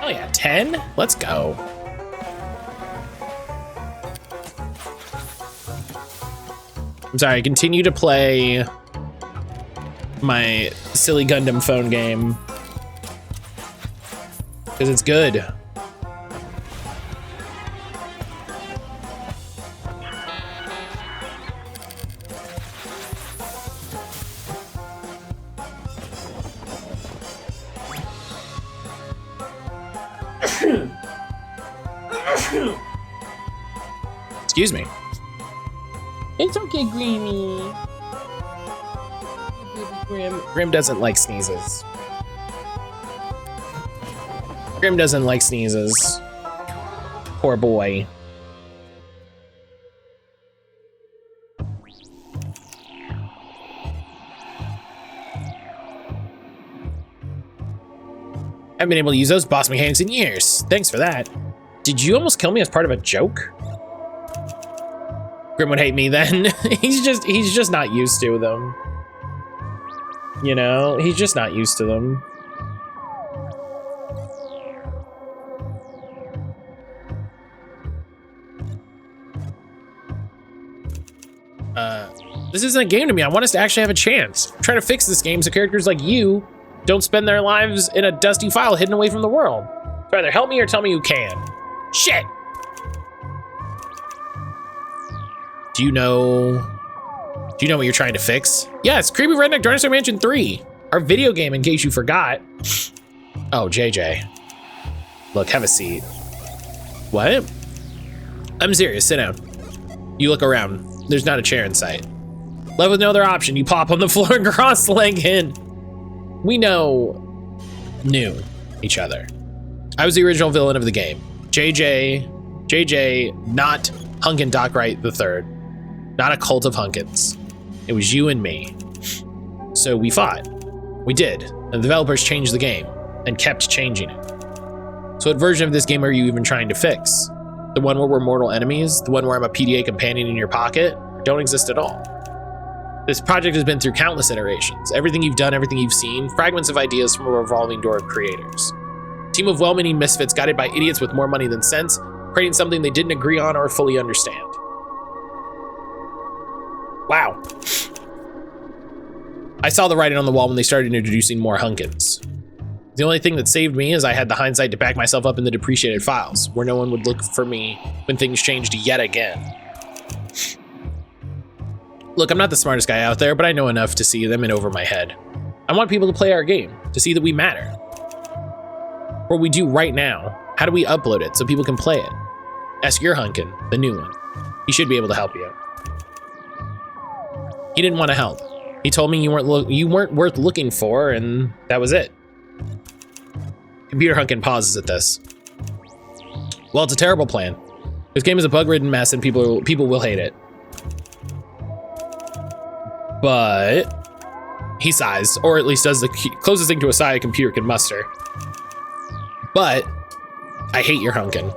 Oh yeah, 10? Let's go. I'm sorry, I continue to play my silly Gundam phone game because it's good. Excuse me. It's okay, Greenie. Grim doesn't like sneezes. Grim doesn't like sneezes. Poor boy. Haven't been able to use those boss mechanics in years. Thanks for that. Did you almost kill me as part of a joke? Grim would hate me then. he's just not used to them. You know, he's just not used to them. This isn't a game to me. I want us to actually have a chance. I'm trying to fix this game so characters like you don't spend their lives in a dusty file hidden away from the world. So either help me or tell me you can. Shit! Do you know what you're trying to fix? Yes, Creepy Redneck Dinosaur Mansion 3. Our video game, in case you forgot. Oh, JJ. Look, have a seat. What? I'm serious, sit down. You look around. There's not a chair in sight. Left with no other option, you pop on the floor and cross-leg in. We knew each other. I was the original villain of the game. JJ, not Hunkin Dockwright III. Not a cult of Hunkins. It was you and me. So we fought. We did. And the developers changed the game and kept changing it. So what version of this game are you even trying to fix? The one where we're mortal enemies? The one where I'm a PDA companion in your pocket? Don't exist at all. This project has been through countless iterations. Everything you've done, everything you've seen, fragments of ideas from a revolving door of creators. Team of well-meaning misfits guided by idiots with more money than sense, creating something they didn't agree on or fully understand. Wow. I saw the writing on the wall when they started introducing more Hunkins. The only thing that saved me is I had the hindsight to back myself up in the depreciated files, where no one would look for me when things changed yet again. Look, I'm not the smartest guy out there, but I know enough to see them in over my head. I want people to play our game, to see that we matter. What we do right now, how do we upload it so people can play it? Ask your Hunkin, the new one. He should be able to help you. He didn't want to help. He told me you weren't worth looking for, and that was it. Computer Hunkin pauses at this. Well, it's a terrible plan. This game is a bug-ridden mess, and people will hate it. But he sighs, or at least does the closest thing to a sigh a computer can muster. But I hate your Hunkin.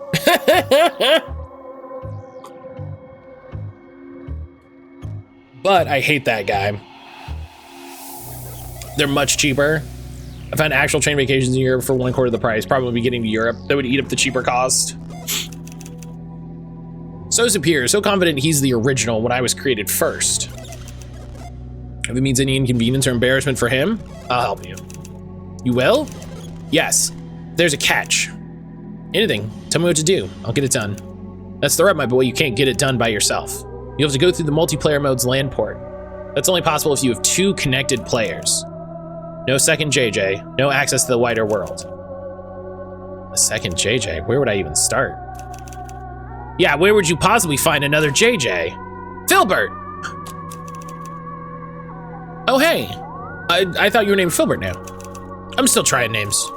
But I hate that guy. They're much cheaper. I found actual train vacations in Europe for 1/4 the price. Probably be getting to Europe. That would eat up the cheaper cost. So superior, so confident he's the original when I was created first. If it means any inconvenience or embarrassment for him, I'll help you. You will? Yes. There's a catch. Anything. Tell me what to do. I'll get it done. That's the rub, my boy. You can't get it done by yourself. You have to go through the multiplayer mode's LAN port. That's only possible if you have 2 connected players. No second JJ. No access to the wider world. A second JJ? Where would I even start? Yeah, where would you possibly find another JJ? Filbert! Oh, hey. I thought you were named Filbert now. I'm still trying names.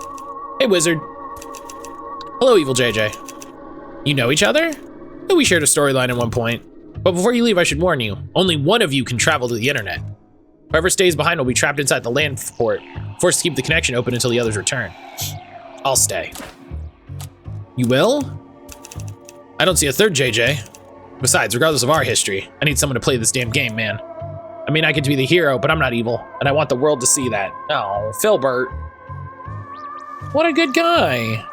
Hey, wizard. Hello, evil JJ. You know each other? Yeah, we shared a storyline at one point. But before you leave, I should warn you, only one of you can travel to the internet. Whoever stays behind will be trapped inside the LAN port, forced to keep the connection open until the others return. I'll stay. You will? I don't see a third JJ. Besides, regardless of our history, I need someone to play this damn game, man. I mean, I get to be the hero, but I'm not evil, and I want the world to see that. Oh, Filbert. What a good guy.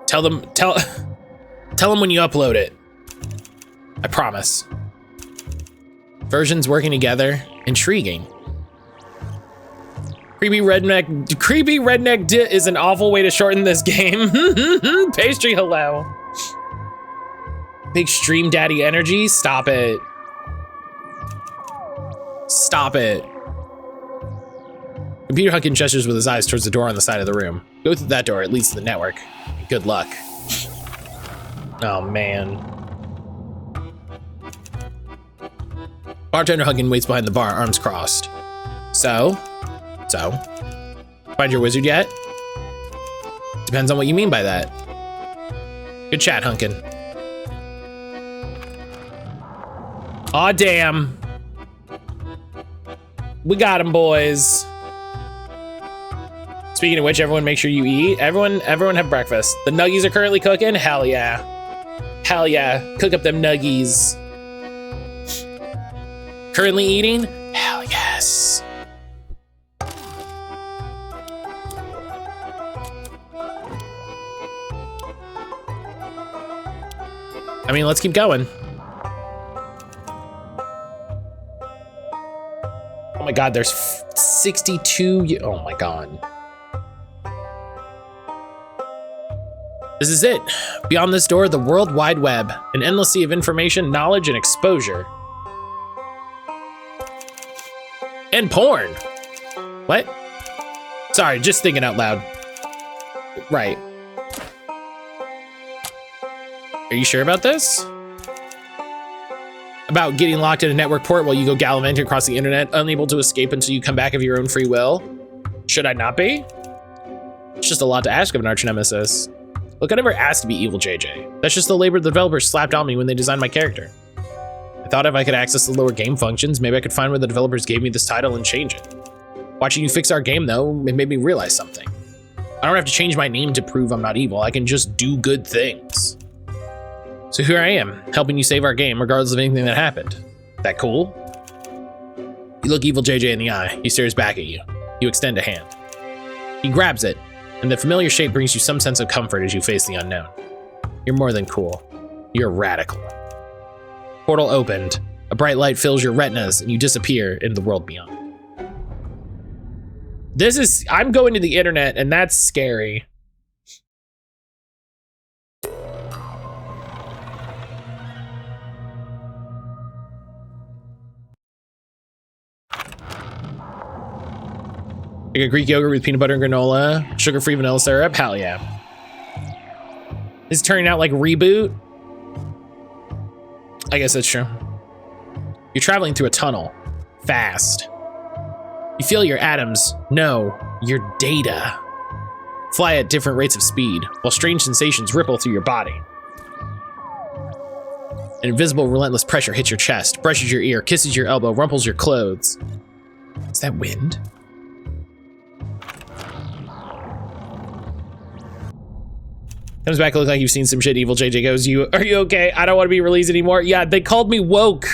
Tell them when you upload it. I promise. Versions working together, intriguing. Creepy redneck is an awful way to shorten this game. Pastry, hello. Big stream daddy energy, stop it. Stop it. Computer Hunkin gestures with his eyes towards the door on the side of the room. Go through that door, it leads to the network. Good luck. Oh man. Bartender Hunkin waits behind the bar, arms crossed. So? Find your wizard yet? Depends on what you mean by that. Good chat, Hunkin. Aw, damn. We got him, boys. Speaking of which, everyone make sure you eat. Everyone have breakfast. The nuggies are currently cooking? Hell yeah. Hell yeah, cook up them nuggies. Currently eating? Hell yes. I mean, let's keep going. Oh my God, there's 62, oh my God. This is it. Beyond this door, the World Wide Web, an endless sea of information, knowledge, and exposure. And porn. What? Sorry, just thinking out loud. Right. Are you sure about this? About getting locked in a network port while you go gallivanting across the internet, unable to escape until you come back of your own free will? Should I not be? It's just a lot to ask of an arch nemesis. Look, I never asked to be evil JJ. That's just the labor the developers slapped on me when they designed my character. I thought if I could access the lower game functions, maybe I could find where the developers gave me this title and change it. Watching you fix our game, though, it made me realize something. I don't have to change my name to prove I'm not evil. I can just do good things. So here I am, helping you save our game, regardless of anything that happened. That cool? You look evil JJ in the eye. He stares back at you. You extend a hand. He grabs it, and the familiar shape brings you some sense of comfort as you face the unknown. You're more than cool. You're radical. Portal opened. A bright light fills your retinas, and you disappear into the world beyond. I'm going to the internet, and that's scary. Like a Greek yogurt with peanut butter and granola, sugar-free vanilla syrup, hell yeah. This is turning out like Reboot. I guess that's true. You're traveling through a tunnel, fast. You feel your atoms, no, your data, fly at different rates of speed, while strange sensations ripple through your body. An invisible, relentless pressure hits your chest, brushes your ear, kisses your elbow, rumples your clothes. Is that wind? Comes back, look like you've seen some shit. Evil JJ goes, are you okay? I don't want to be released anymore. Yeah, they called me woke.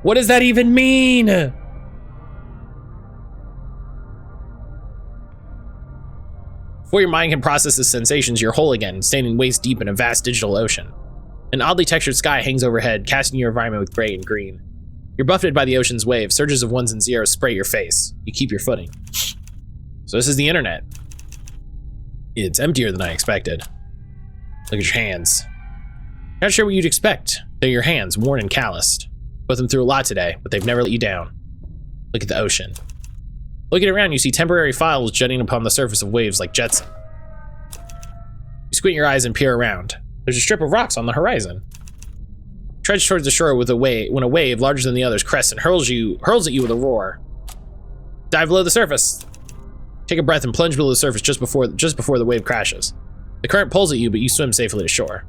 What does that even mean? Before your mind can process the sensations, you're whole again, standing waist deep in a vast digital ocean. An oddly textured sky hangs overhead, casting your environment with gray and green. You're buffeted by the ocean's waves. Surges of ones and zeros spray your face. You keep your footing. So this is the internet. It's emptier than I expected. Look at your hands. Not sure what you'd expect. They're your hands, worn and calloused. Put them through a lot today, but they've never let you down. Look at the ocean. Looking around, you see temporary files jutting upon the surface of waves like Jetson. You squint your eyes and peer around. There's a strip of rocks on the horizon. Trudge towards the shore with when a wave larger than the others crests and hurls at you with a roar. Dive below the surface. Take a breath and plunge below the surface just before the wave crashes. The current pulls at you, but you swim safely to shore.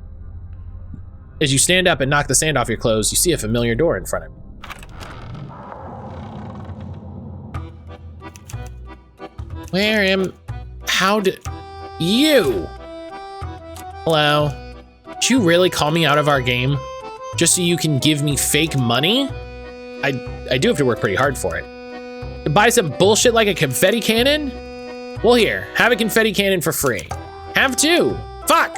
As you stand up and knock the sand off your clothes, you see a familiar door in front of you. How did you? Hello? Did you really call me out of our game just so you can give me fake money? I do have to work pretty hard for it. To buy some bullshit like a confetti cannon? Well, here, have a confetti cannon for free. Have two. Fuck.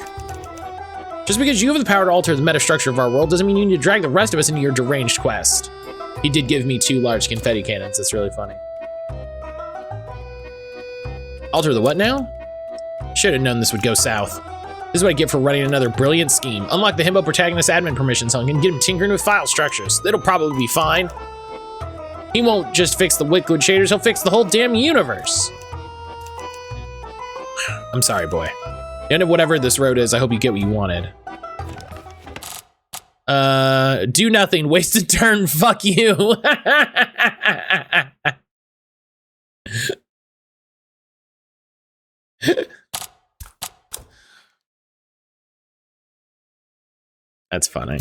Just because you have the power to alter the metastructure of our world doesn't mean you need to drag the rest of us into your deranged quest. He did give me 2 large confetti cannons. That's really funny. Alter the what now? Should have known this would go south. This is what I get for running another brilliant scheme. Unlock the himbo protagonist admin permissions hunk and get him tinkering with file structures. It'll probably be fine. He won't just fix the liquid shaders, he'll fix the whole damn universe. I'm sorry, boy. The end of whatever this road is, I hope you get what you wanted. Do nothing, wasted turn, fuck you. That's funny.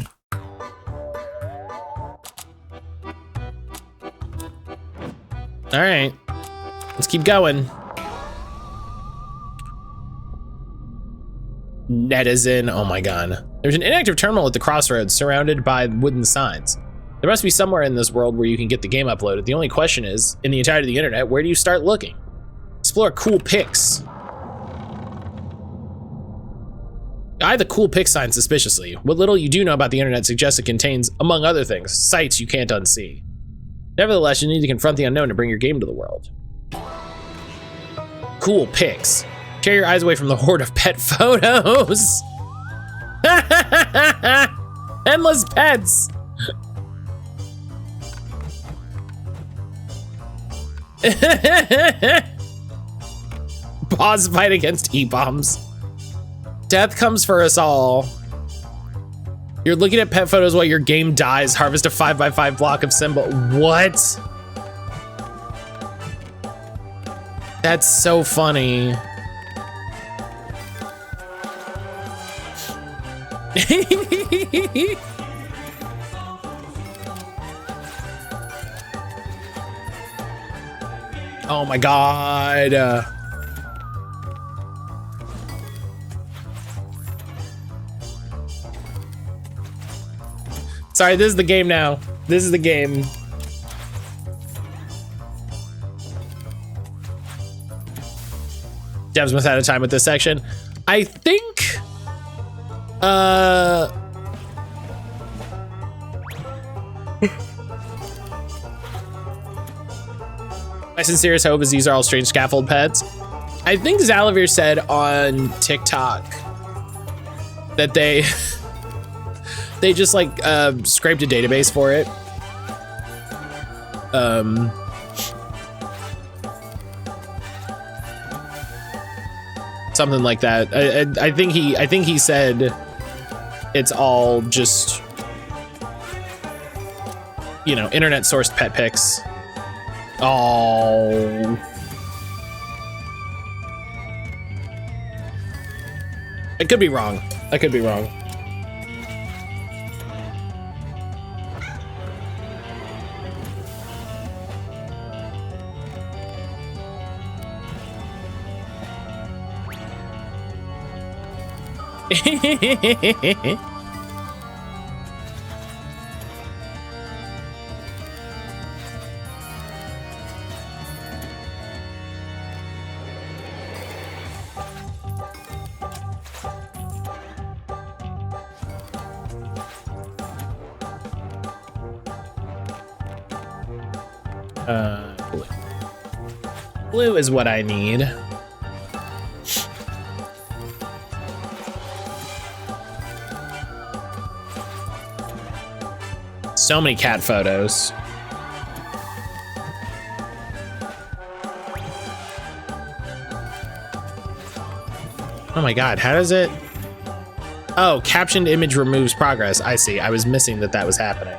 All right, let's keep going. Netizen, oh my god. There's an inactive terminal at the crossroads surrounded by wooden signs. There must be somewhere in this world where you can get the game uploaded. The only question is, in the entirety of the internet, where do you start looking? Explore cool pics. I eye the cool pic sign suspiciously. What little you do know about the internet suggests it contains, among other things, sites you can't unsee. Nevertheless, you need to confront the unknown to bring your game to the world. Cool pics. Tear your eyes away from the horde of pet photos. Endless pets. Boss fight against E-bombs. Death comes for us all. You're looking at pet photos while your game dies. Harvest a 5x5 block of symbol. What? That's so funny. Oh my god. Sorry, this is the game now. This is the game. Devs must have time with this section. I think my sincerest hope is these are all strange scaffold pets. I think Zalavir said on TikTok that they just like scraped a database for it. Something like that. I think he said it's all just, you know, internet sourced pet pics. Oh. I could be wrong. I could be wrong. Blue. Blue is what I need. So many cat photos. Oh my god, how does it? Oh, captioned image removes progress. I see. I was missing that that was happening.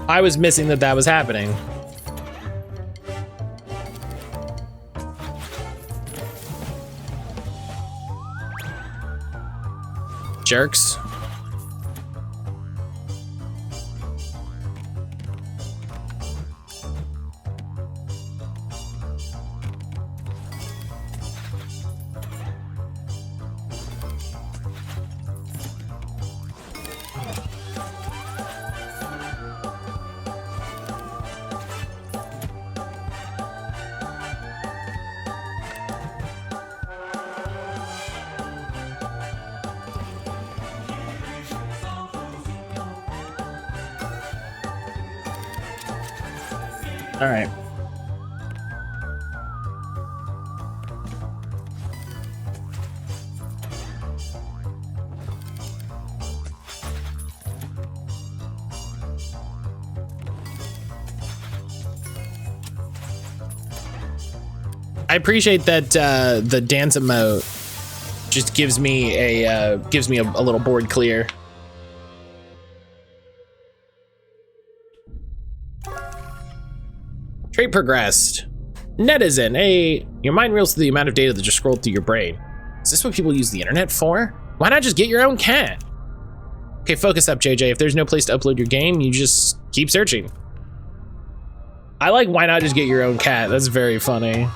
I was missing that that was happening. Jerks. All right. I appreciate that the dance emote just gives me a little board clear. Trait progressed. Netizen, hey, your mind reels through the amount of data that just scrolled through your brain. Is this what people use the internet for? Why not just get your own cat? Okay, focus up, JJ. If there's no place to upload your game, you just keep searching. I like why not just get your own cat. That's very funny.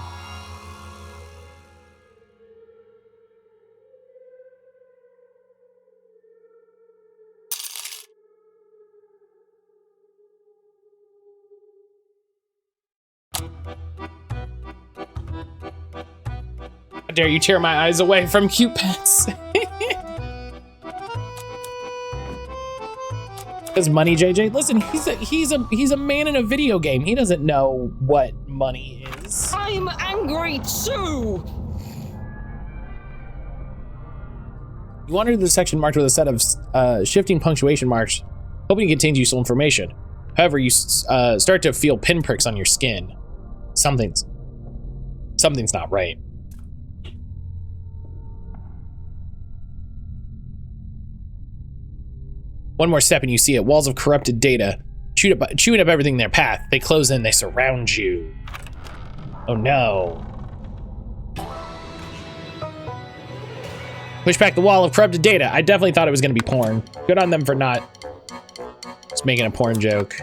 dare you tear my eyes away from cute pets? Because money, JJ. Listen, he's a man in a video game. He doesn't know what money is. I'm angry too. You wander to the section marked with a set of shifting punctuation marks, hoping it contains useful information. However, you start to feel pinpricks on your skin. Something's not right. One more step and you see it. Walls of corrupted data, chewing up everything in their path. They close in, they surround you. Oh no. Push back the wall of corrupted data. I definitely thought it was gonna be porn. Good on them for not just making a porn joke.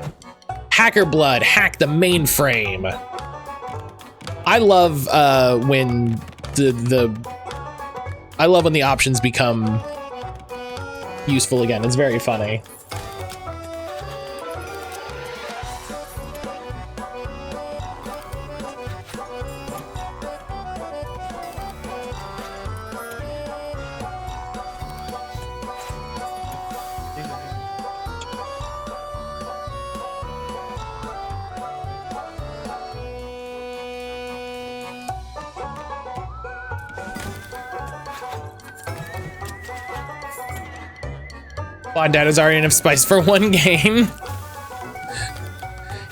Hacker blood, hack the mainframe. I love when I love when the options become useful again. It's very funny. Blonde Dad is already enough spice for one game.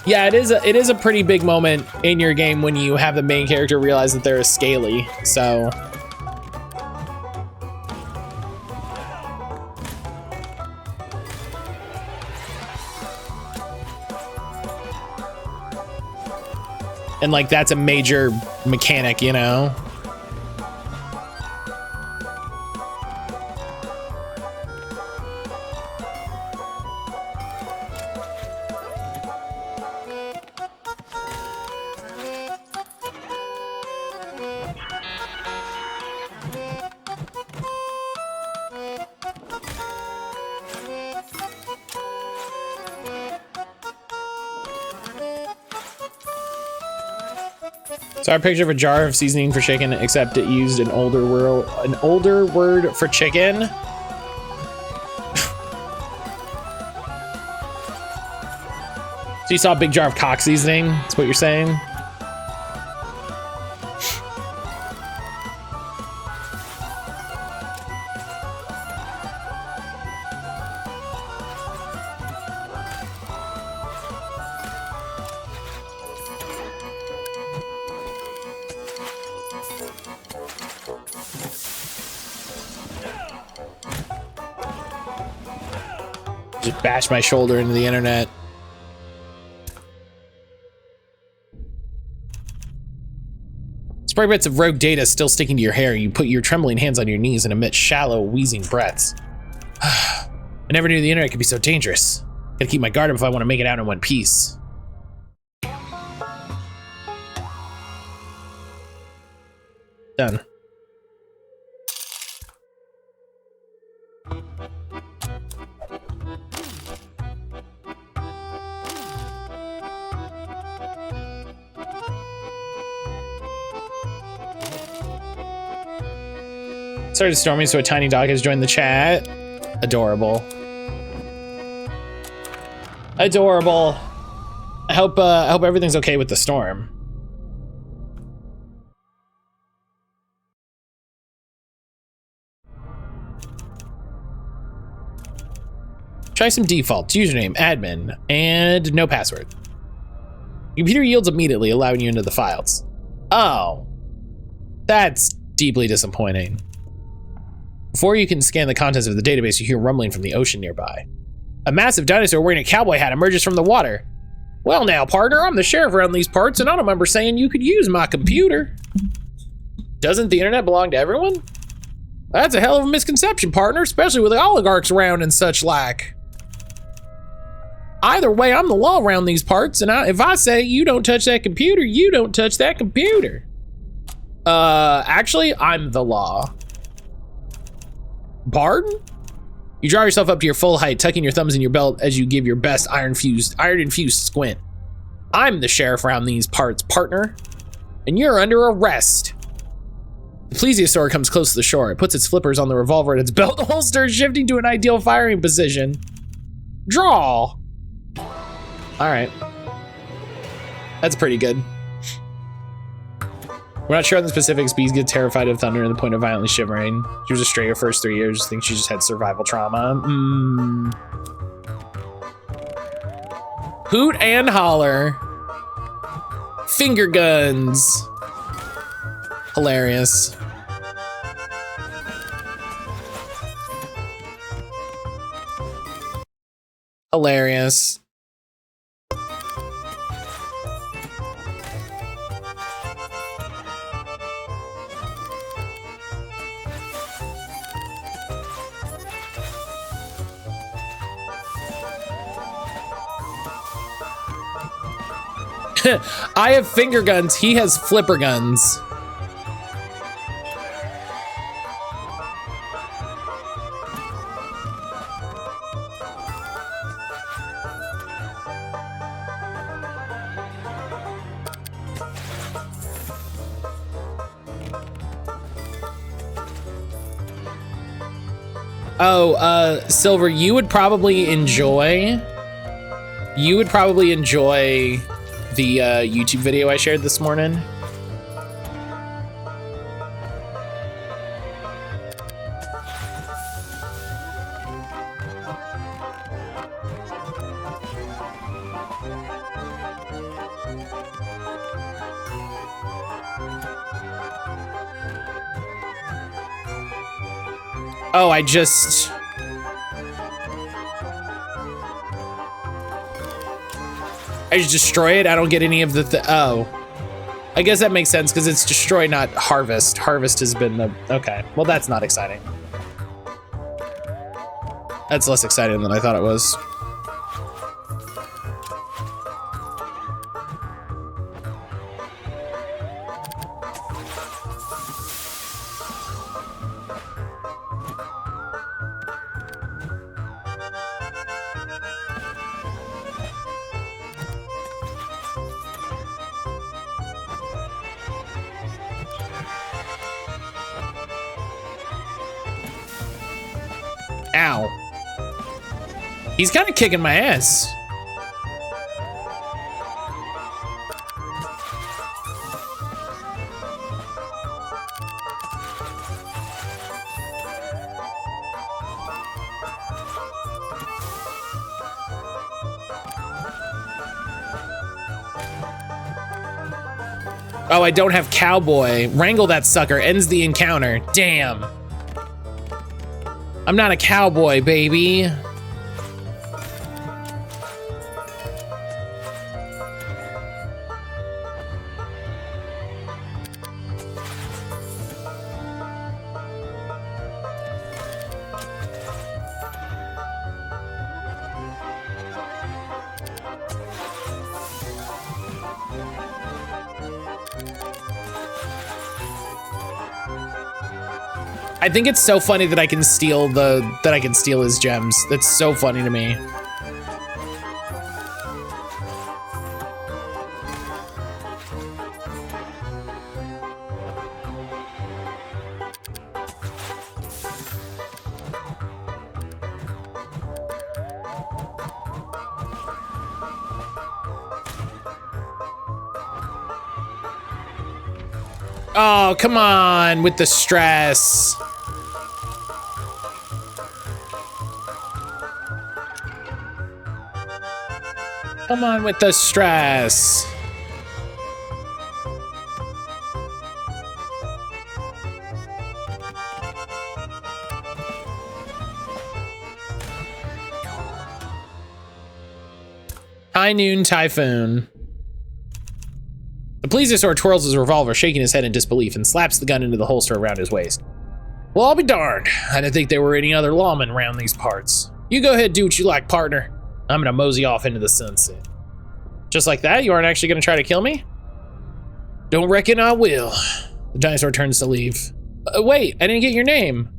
Yeah, it is a pretty big moment in your game when you have the main character realize that they're a scaly, so. And like, that's a major mechanic, you know? So our picture of a jar of seasoning for chicken, except it used an older word for chicken. So you saw a big jar of cock seasoning, that's what you're saying? Just bash my shoulder into the internet. Spray bits of rogue data still sticking to your hair. You put your trembling hands on your knees and emit shallow, wheezing breaths. I never knew the internet could be so dangerous. Gotta keep my guard up if I want to make it out in one piece. Done. Started storming, so a tiny dog has joined the chat. Adorable. Adorable. I hope everything's okay with the storm. Try some defaults. Username, admin, and no password. Computer yields immediately, allowing you into the files. Oh. That's deeply disappointing. Before you can scan the contents of the database, you hear rumbling from the ocean nearby. A massive dinosaur wearing a cowboy hat emerges from the water. Well now, partner, I'm the sheriff around these parts, and I don't remember saying you could use my computer. Doesn't the internet belong to everyone? That's a hell of a misconception, partner, especially with the oligarchs around and such like. Either way, I'm the law around these parts, and if I say you don't touch that computer, you don't touch that computer. Actually, I'm the law. Pardon? You draw yourself up to your full height, tucking your thumbs in your belt as you give your best iron-infused squint. I'm the sheriff around these parts, partner, and you're under arrest. The plesiosaur comes close to the shore. It puts its flippers on the revolver in its belt holster, shifting to an ideal firing position. Draw. All right. That's pretty good. We're not sure on the specifics. Bees get terrified of thunder to the point of violently shivering. She was a stray her first 3 years. Think she just had survival trauma. Hoot and holler. Finger guns. Hilarious. Hilarious. I have finger guns, he has flipper guns. Oh, Silver, you would probably enjoy the YouTube video I shared this morning. Oh, I just destroy it. I don't get any of the oh, I guess that makes sense because it's destroy, not harvest. Harvest has been the, okay. Well, that's not exciting. That's less exciting than I thought it was. Ow. He's kind of kicking my ass. Oh, I don't have cowboy. Wrangle that sucker, ends the encounter. Damn. I'm not a cowboy, baby. I think it's so funny that I can steal his gems. That's so funny to me. Oh, come on with the stress. Come on with the stress. High noon typhoon. The plesiosaur twirls his revolver, shaking his head in disbelief, and slaps the gun into the holster around his waist. Well, I'll be darned. I didn't think there were any other lawmen around these parts. You go ahead, do what you like, partner. I'm gonna mosey off into the sunset. Just like that? You aren't actually gonna try to kill me? Don't reckon I will. The dinosaur turns to leave. Wait, I didn't get your name.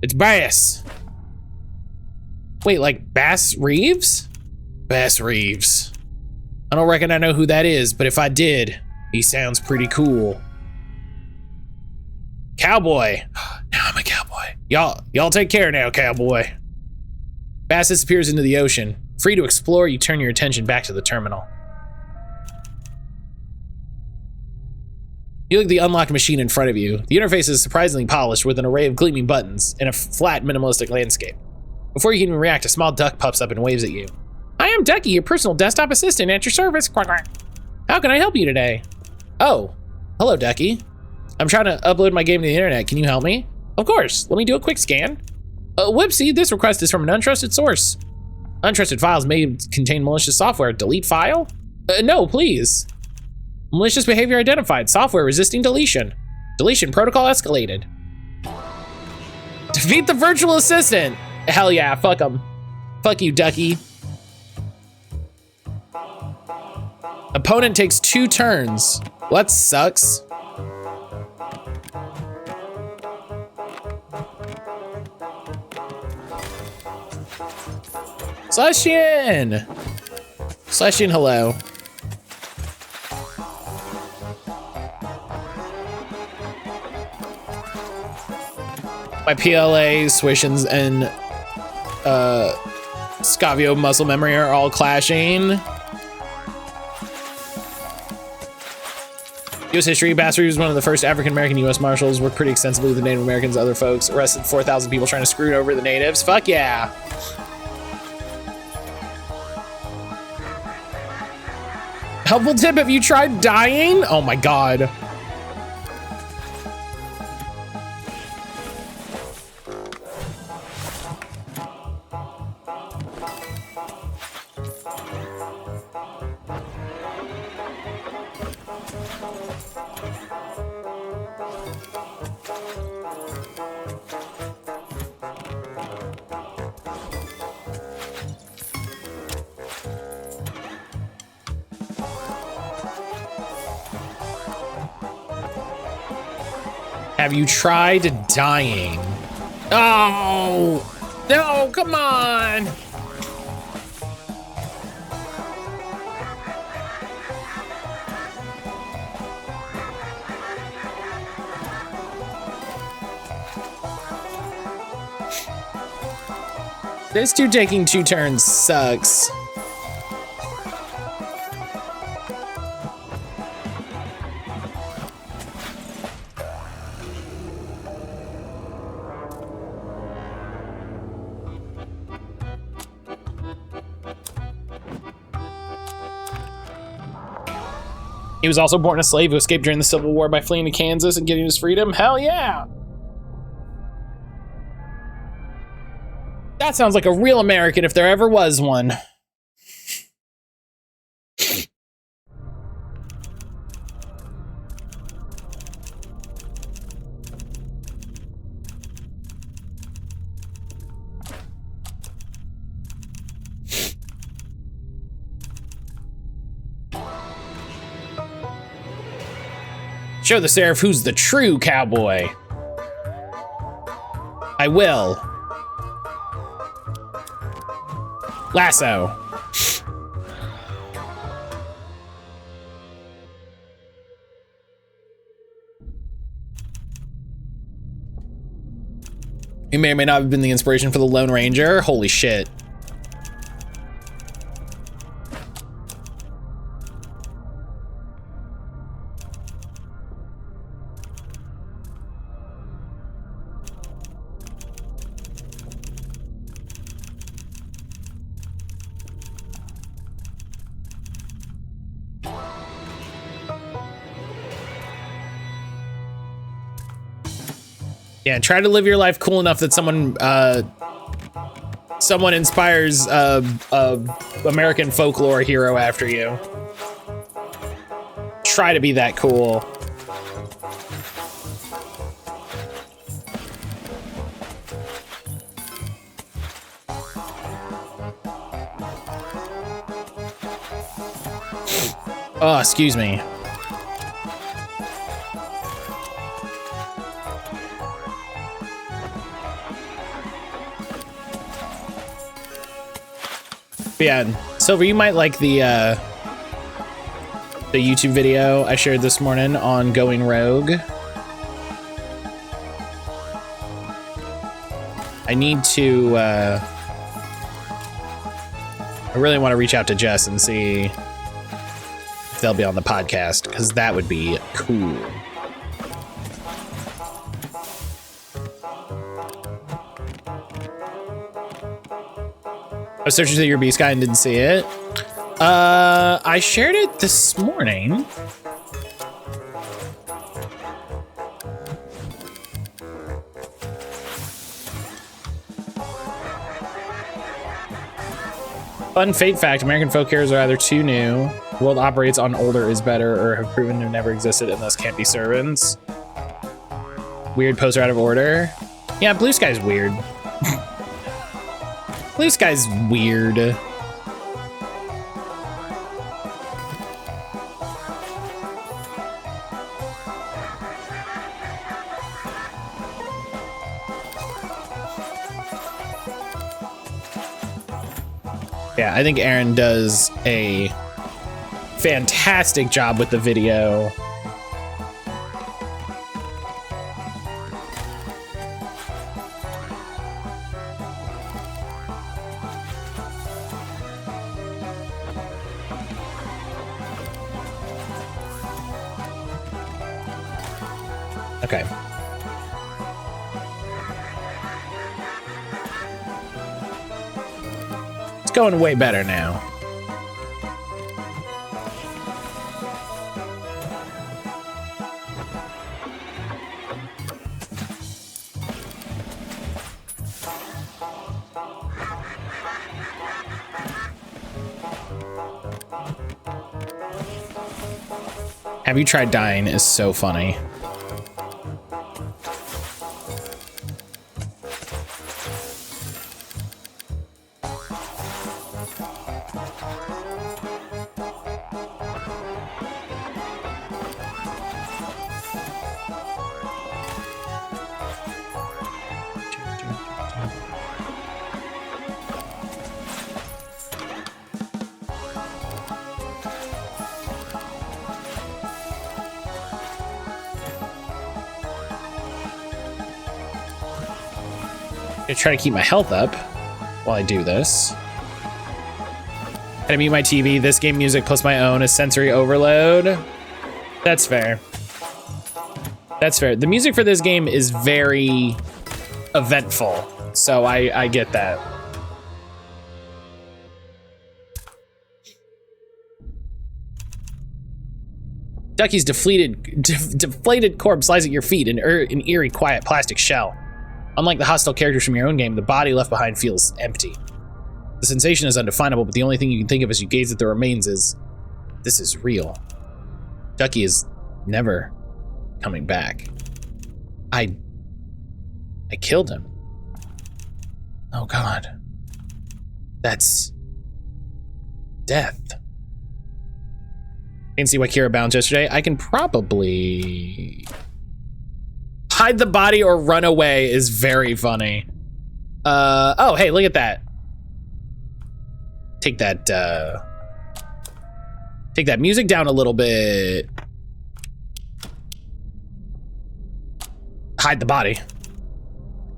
It's Bass. Wait, like Bass Reeves? Bass Reeves. I don't reckon I know who that is, but if I did, he sounds pretty cool. Cowboy. Now I'm a cowboy. Y'all take care now, cowboy. Bass disappears into the ocean. Free to explore, you turn your attention back to the terminal. You look at the unlocked machine in front of you. The interface is surprisingly polished with an array of gleaming buttons in a flat, minimalistic landscape. Before you can even react, a small duck pops up and waves at you. I am Ducky, your personal desktop assistant at your service. Quack, quack. How can I help you today? Oh, hello, Ducky. I'm trying to upload my game to the internet. Can you help me? Of course. Let me do a quick scan. Whoopsie, this request is from an untrusted source. Untrusted files may contain malicious software. Delete file? No, please. Malicious behavior identified. Software resisting deletion. Deletion protocol escalated. Defeat the virtual assistant. Hell yeah, fuck him. Fuck you, Ducky. Opponent takes 2 turns. Well, that sucks. Slashin! Slashin, hello. My PLA, Swishins, and Scavio muscle memory are all clashing. U.S. history, Bassri was one of the first African-American U.S. Marshals, worked pretty extensively with the Native Americans and other folks, arrested 4,000 people trying to screw over the natives. Fuck yeah. Helpful tip, have you tried dying? Oh my God. Have you tried dying? Oh, no, come on. This dude taking 2 turns sucks. He was also born a slave who escaped during the Civil War by fleeing to Kansas and getting his freedom. Hell yeah! That sounds like a real American if there ever was one. Show the Seraph who's the true cowboy. I will. Lasso. He may or may not have been the inspiration for the Lone Ranger. Holy shit. Yeah, try to live your life cool enough that someone inspires a American folklore hero after you. Try to be that cool. Oh, excuse me. But yeah, Silver, you might like the YouTube video I shared this morning on going rogue. I need to, I really want to reach out to Jess and see if they'll be on the podcast, because that would be cool. I was searching through your B Sky and didn't see it. I shared it this morning. Fun fate fact, American folk heroes are either too new, the world operates on older is better, or have proven to have never existed and thus can't be servants. Weird poster out of order. Yeah, Blue Sky's weird. Blue Sky's weird. Yeah, I think Aaron does a fantastic job with the video. Okay. It's going way better now. Have You Tried Dying is so funny. I'm gonna try to keep my health up while I do this. Can I mute my TV? This game music plus my own is sensory overload. That's fair. That's fair. The music for this game is very eventful, so I get that. Ducky's deflated corpse lies at your feet in an eerie, quiet plastic shell. Unlike the hostile characters from your own game, the body left behind feels empty. The sensation is undefinable, but the only thing you can think of as you gaze at the remains is, this is real. Ducky is never coming back. I killed him. Oh God. That's death. I can see why Kira bounced yesterday. I can probably hide the body or run away is very funny. Oh, hey, look at that. Take that music down a little bit. Hide the body.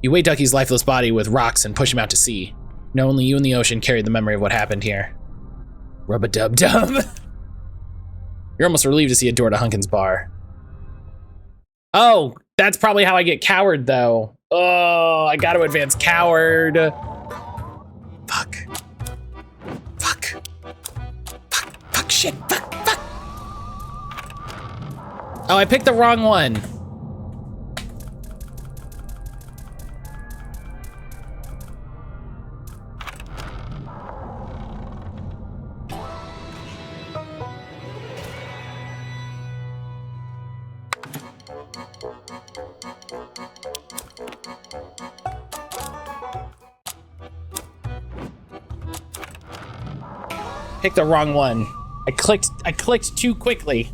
You weight Ducky's lifeless body with rocks and push him out to sea. No, only you and the ocean carried the memory of what happened here. Rub-a-dub-dub. You're almost relieved to see a door to Hunkin's bar. Oh, that's probably how I get coward, though. Oh, I gotta advance coward. Fuck. Fuck. Fuck. Fuck, shit. Fuck. Fuck. Oh, I picked the wrong one. Picked the wrong one. I clicked too quickly.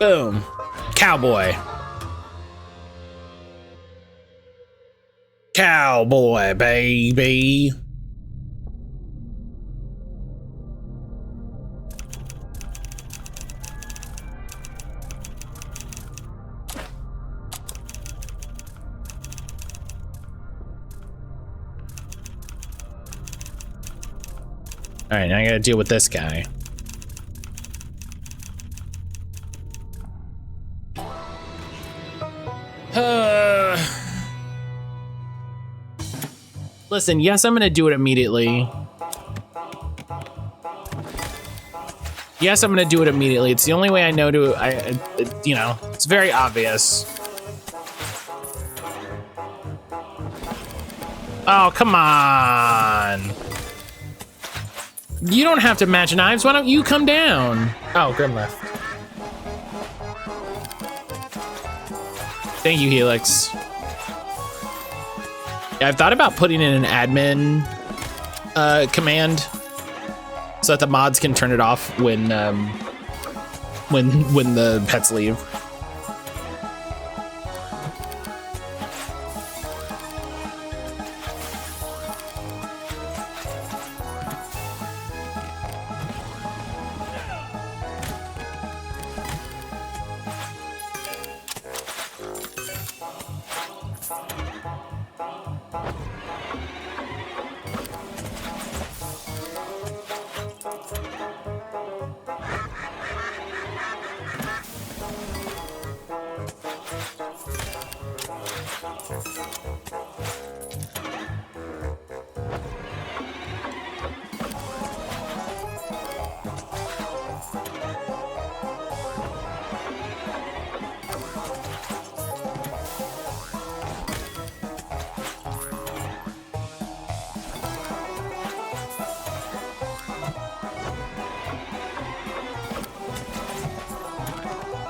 Boom. Cowboy. Cowboy, baby. All right, now I gotta deal with this guy. Listen, yes, I'm gonna do it immediately. Yes, I'm gonna do it immediately. It's the only way I know to, you know, it's very obvious. Oh, come on. You don't have to match knives. Why don't you come down? Oh, Grim left. Thank you, Helix. Yeah, I've thought about putting in an admin command so that the mods can turn it off when the pets leave.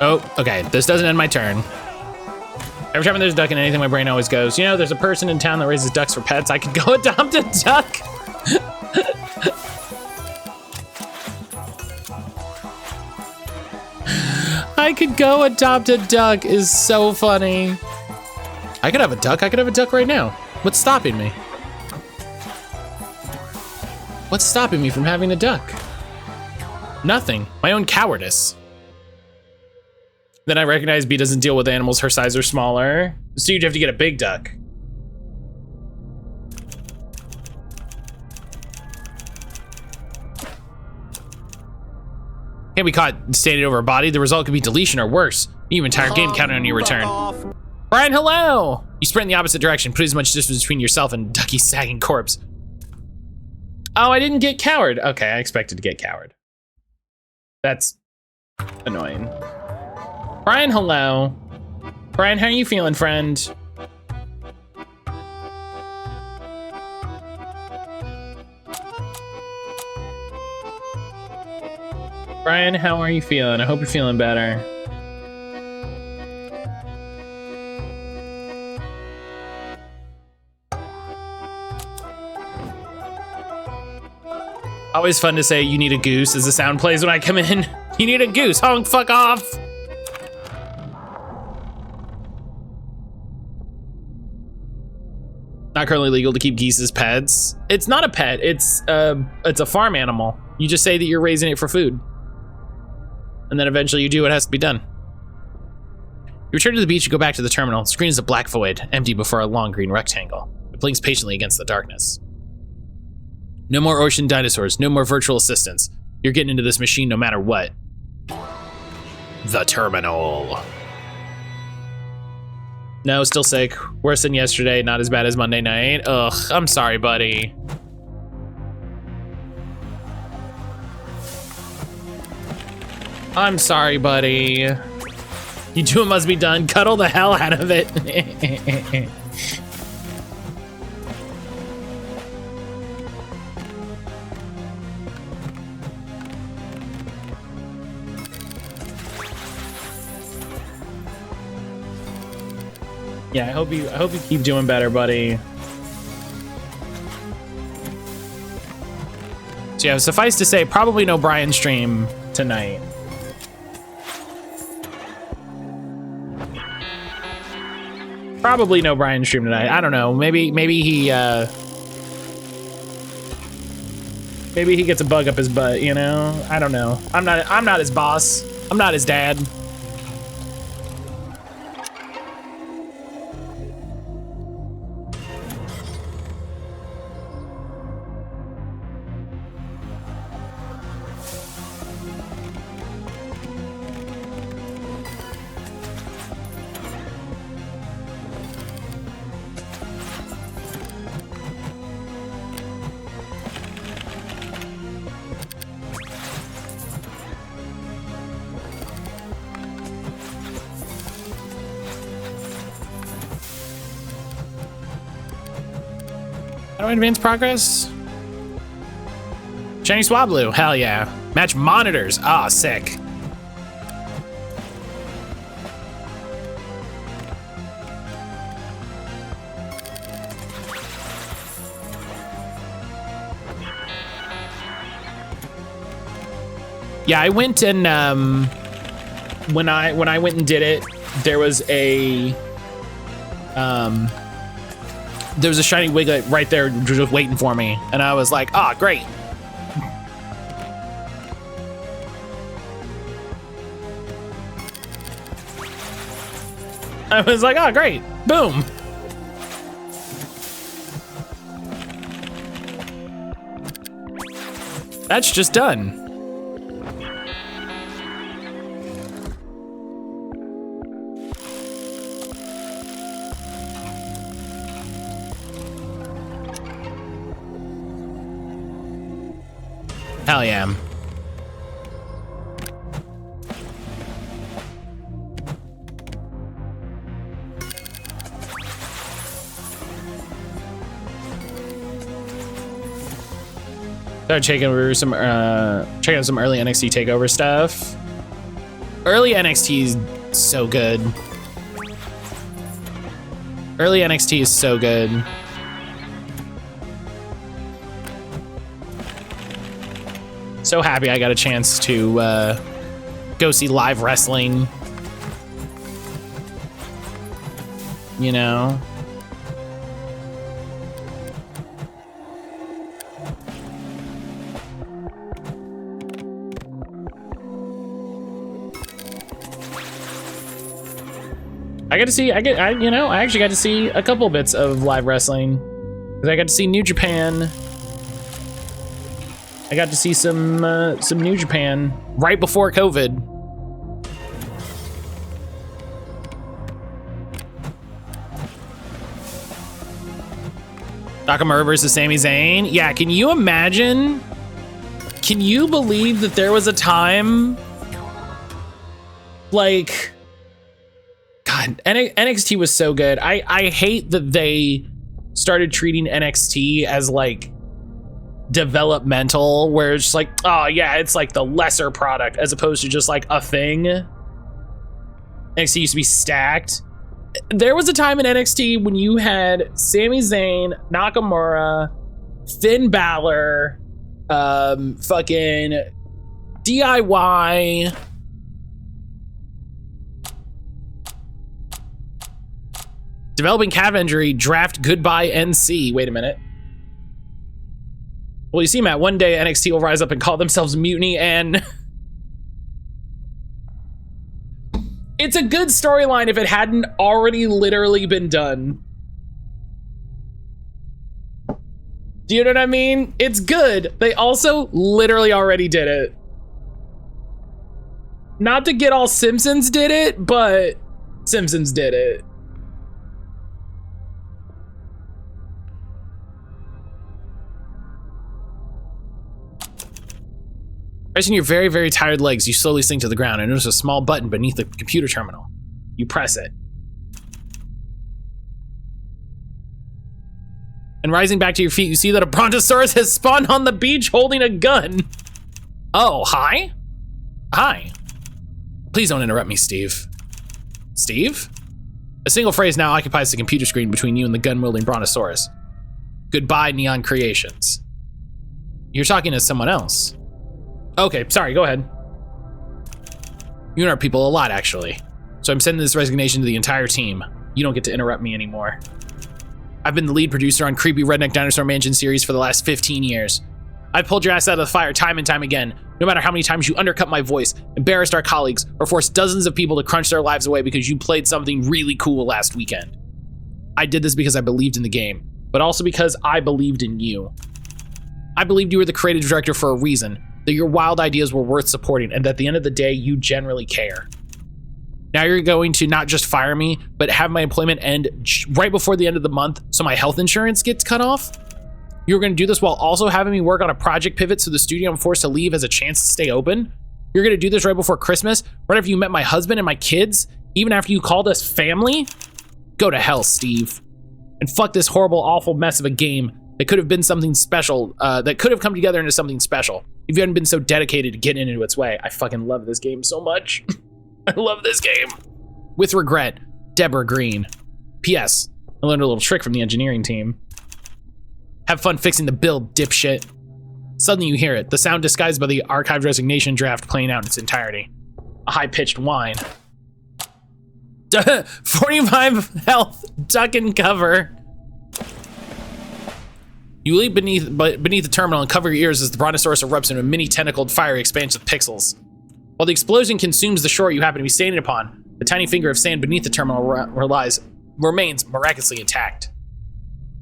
Oh, okay, this doesn't end my turn. Every time there's a duck in anything, my brain always goes, you know, there's a person in town that raises ducks for pets. I could go adopt a duck. I could go adopt a duck is so funny. I could have a duck. I could have a duck right now. What's stopping me? What's stopping me from having a duck? Nothing. My own cowardice. Then I recognize Bee doesn't deal with animals her size or smaller, so you'd have to get a big duck. Can't be caught standing over a body. The result could be deletion or worse. Even entire game counting on your return. Brian, hello! You sprint in the opposite direction. Put as much distance between yourself and Ducky's sagging corpse. Oh, I didn't get coward. Okay, I expected to get coward. That's annoying. Brian, hello. Brian, how are you feeling, friend? Brian, how are you feeling? I hope you're feeling better. Always fun to say you need a goose as the sound plays when I come in. You need a goose, honk, fuck off. Not currently legal to keep geese as pets. It's not a pet, it's a farm animal. You just say that you're raising it for food. And then eventually you do what has to be done. You return to the beach and go back to the terminal. The screen is a black void, empty before a long green rectangle. It blinks patiently against the darkness. No more ocean dinosaurs, no more virtual assistants. You're getting into this machine no matter what. The terminal. No, still sick. Worse than yesterday, not as bad as Monday night. Ugh, I'm sorry, buddy. I'm sorry, buddy. You two must be done. Cuddle the hell out of it. Yeah, I hope you keep doing better, buddy. So yeah, suffice to say, probably no Brian stream tonight. Probably no Brian stream tonight. I don't know. Maybe he gets a bug up his butt, you know? I don't know. I'm not his boss. I'm not his dad. Advanced progress. Shiny Swablu, hell yeah. Match monitors, ah, sick. Yeah, I went and when I went and did it, there was a shiny Wiglet right there just waiting for me. And I was like, ah, great. I was like, oh, great. Boom. That's just done. Hell yeah. Started checking over some checking out some early NXT takeover stuff. Early NXT is so good. Early NXT is so good. So happy I got a chance to go see live wrestling. You know? I actually got to see a couple bits of live wrestling. 'Cause I got to see New Japan. I got to see some New Japan right before COVID. Nakamura versus Sami Zayn. Yeah, can you imagine? Can you believe that there was a time like, God, NXT was so good. I hate that they started treating NXT as like developmental, where it's just like, oh yeah, it's like the lesser product as opposed to just like a thing. NXT used to be stacked. There was a time in NXT when you had Sami Zayn, Nakamura, Finn Balor, fucking DIY, developing calf injury, draft goodbye NC. Wait a minute. Well, you see, Matt, one day NXT will rise up and call themselves Mutiny, and it's a good storyline if it hadn't already literally been done. Do you know what I mean? It's good. They also literally already did it. Not to get all Simpsons did it, but Simpsons did it. Pressing your very, very tired legs, you slowly sink to the ground and notice a small button beneath the computer terminal. You press it. And rising back to your feet, you see that a brontosaurus has spawned on the beach holding a gun. Oh, hi? Hi. Please don't interrupt me, Steve. Steve? A single phrase now occupies the computer screen between you and the gun-wielding brontosaurus. Goodbye, Neon Creations. You're talking to someone else. Okay, sorry, go ahead. You know our people a lot, actually. So I'm sending this resignation to the entire team. You don't get to interrupt me anymore. I've been the lead producer on creepy Redneck Dinosaur Mansion series for the last 15 years. I've pulled your ass out of the fire time and time again, no matter how many times you undercut my voice, embarrassed our colleagues, or forced dozens of people to crunch their lives away because you played something really cool last weekend. I did this because I believed in the game, but also because I believed in you. I believed you were the creative director for a reason, that your wild ideas were worth supporting, and that at the end of the day, you generally care. Now you're going to not just fire me, but have my employment end right before the end of the month so my health insurance gets cut off? You're going to do this while also having me work on a project pivot so the studio I'm forced to leave has a chance to stay open? You're going to do this right before Christmas, right after you met my husband and my kids, even after you called us family? Go to hell, Steve. And fuck this horrible, awful mess of a game that could have been something special, that could have come together into something special if you hadn't been so dedicated to getting into its way. I fucking love this game so much. I love this game. With regret, Deborah Green. P.S. I learned a little trick from the engineering team. Have fun fixing the build, dipshit. Suddenly you hear it, the sound disguised by the archived resignation draft playing out in its entirety. A high-pitched whine. 45 health, duck and cover. You leap beneath the terminal and cover your ears as the Brontosaurus erupts into a mini-tentacled fiery expanse of pixels. While the explosion consumes the shore you happen to be standing upon, the tiny finger of sand beneath the terminal remains miraculously intact.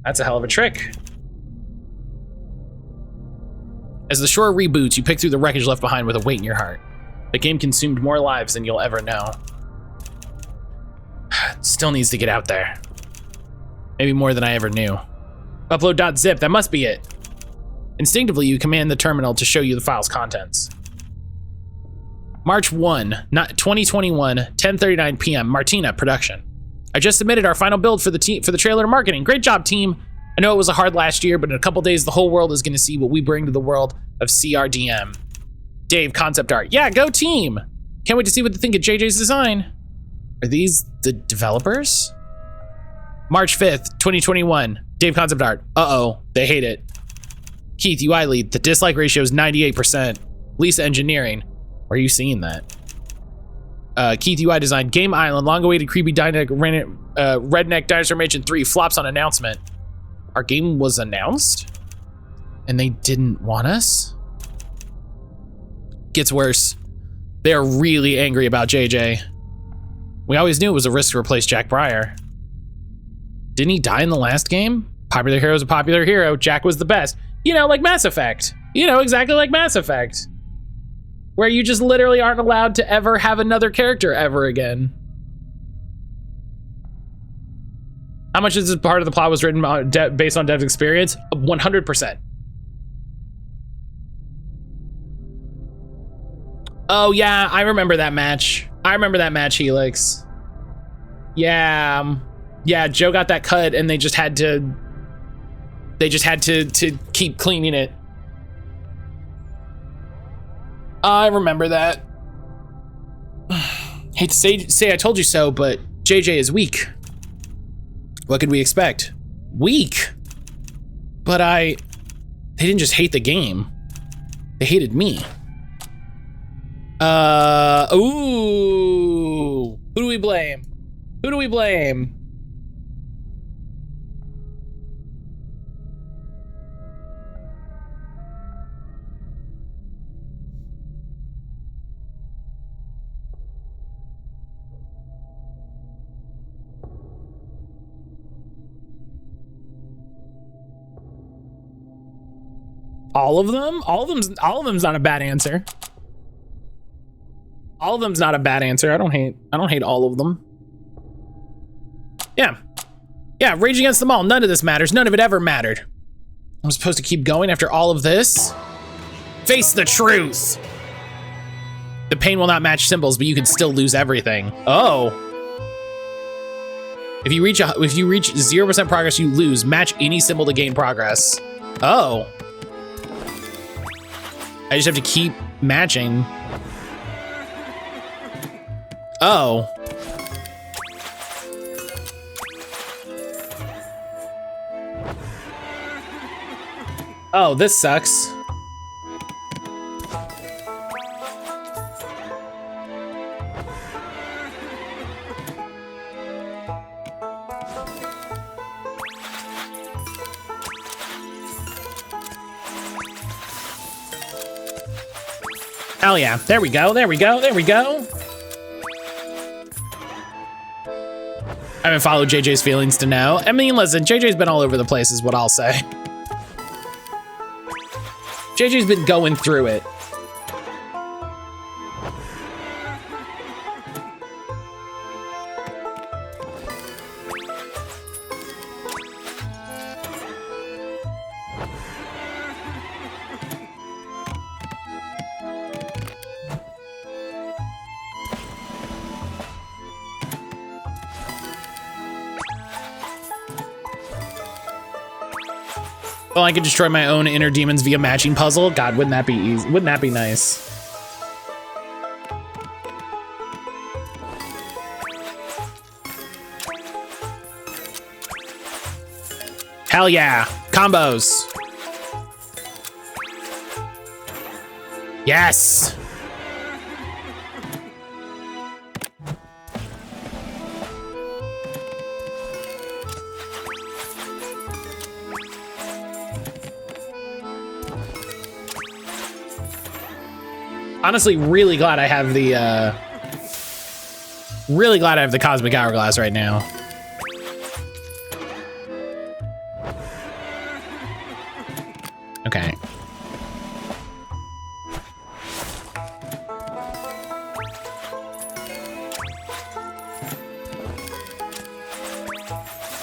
That's a hell of a trick. As the shore reboots, you pick through the wreckage left behind with a weight in your heart. The game consumed more lives than you'll ever know. Still needs to get out there. Maybe more than I ever knew. Upload.zip, that must be it. Instinctively, you command the terminal to show you the file's contents. March 1, 2021, 10:39 p.m. Martina production. I just submitted our final build for the trailer and marketing. Great job, team. I know it was a hard last year, but in a couple days, the whole world is going to see what we bring to the world of CRDM. Dave, concept art. Yeah, go team. Can't wait to see what they think of JJ's design. Are these the developers? March 5th, 2021. Dave, concept art. Uh-oh, they hate it. Keith, UI lead. The dislike ratio is 98%. Lisa, engineering. Where are you seeing that? Keith, UI design. Game Island, long-awaited creepy Redneck Dinosaur Mansion 3 flops on announcement. Our game was announced? And they didn't want us? Gets worse. They're really angry about JJ. We always knew it was a risk to replace Jack Breyer. Didn't he die in the last game? Popular hero's a popular hero. Jack was the best. You know, like Mass Effect. You know, exactly like Mass Effect. Where you just literally aren't allowed to ever have another character ever again. How much of this part of the plot was written based on Dev's experience? 100%. Oh yeah, I remember that match. I remember that match, Helix. Yeah, yeah, Joe got that cut and they just had to keep cleaning it. I remember that. Hate to say I told you so, but JJ is weak. What could we expect? Weak? But they didn't just hate the game. They hated me. Ooh. Who do we blame? Who do we blame? All of them? All of them's not a bad answer. All of them's not a bad answer. I don't hate all of them. Yeah. Yeah, Rage Against the Mall. None of this matters. None of it ever mattered. I'm supposed to keep going after all of this? Face the truth. The pain will not match symbols, but you can still lose everything. Oh. If you reach 0% progress, you lose. Match any symbol to gain progress. Oh. I just have to keep matching. Oh. Oh, this sucks. Hell yeah. There we go. There we go. There we go. I haven't followed JJ's feelings to know. I mean, listen, JJ's been all over the place is what I'll say. JJ's been going through it. Well, I could destroy my own inner demons via matching puzzle. God, wouldn't that be easy? Wouldn't that be nice? Hell yeah, combos. Yes. Honestly, really glad I have the Cosmic Hourglass right now. Okay.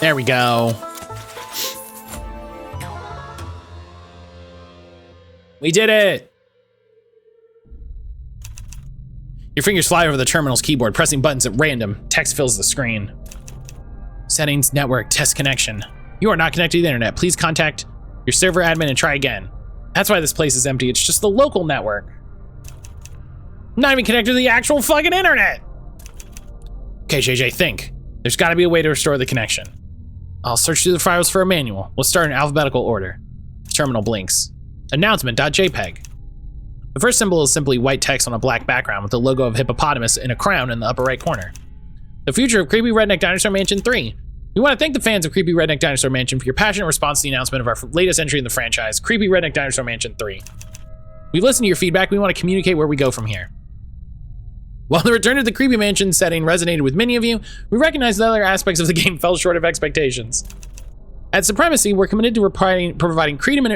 There we go. We did it. Your fingers fly over the terminal's keyboard, pressing buttons at random. Text fills the screen. Settings, network, test connection. You are not connected to the internet. Please contact your server admin and try again. That's why this place is empty. It's just the local network. I'm not even connected to the actual fucking internet. Okay, JJ, think. There's gotta be a way to restore the connection. I'll search through the files for a manual. We'll start in alphabetical order. The terminal blinks. Announcement.jpg. The first symbol is simply white text on a black background with the logo of hippopotamus in a crown in the upper right corner. The future of Creepy Redneck Dinosaur Mansion 3. We want to thank the fans of Creepy Redneck Dinosaur Mansion for your passionate response to the announcement of our latest entry in the franchise, Creepy Redneck Dinosaur Mansion 3. We've listened to your feedback. We want to communicate where we go from here. While the return to the Creepy Mansion setting resonated with many of you, we recognize that other aspects of the game fell short of expectations. At Supremacy, we're committed to providing premium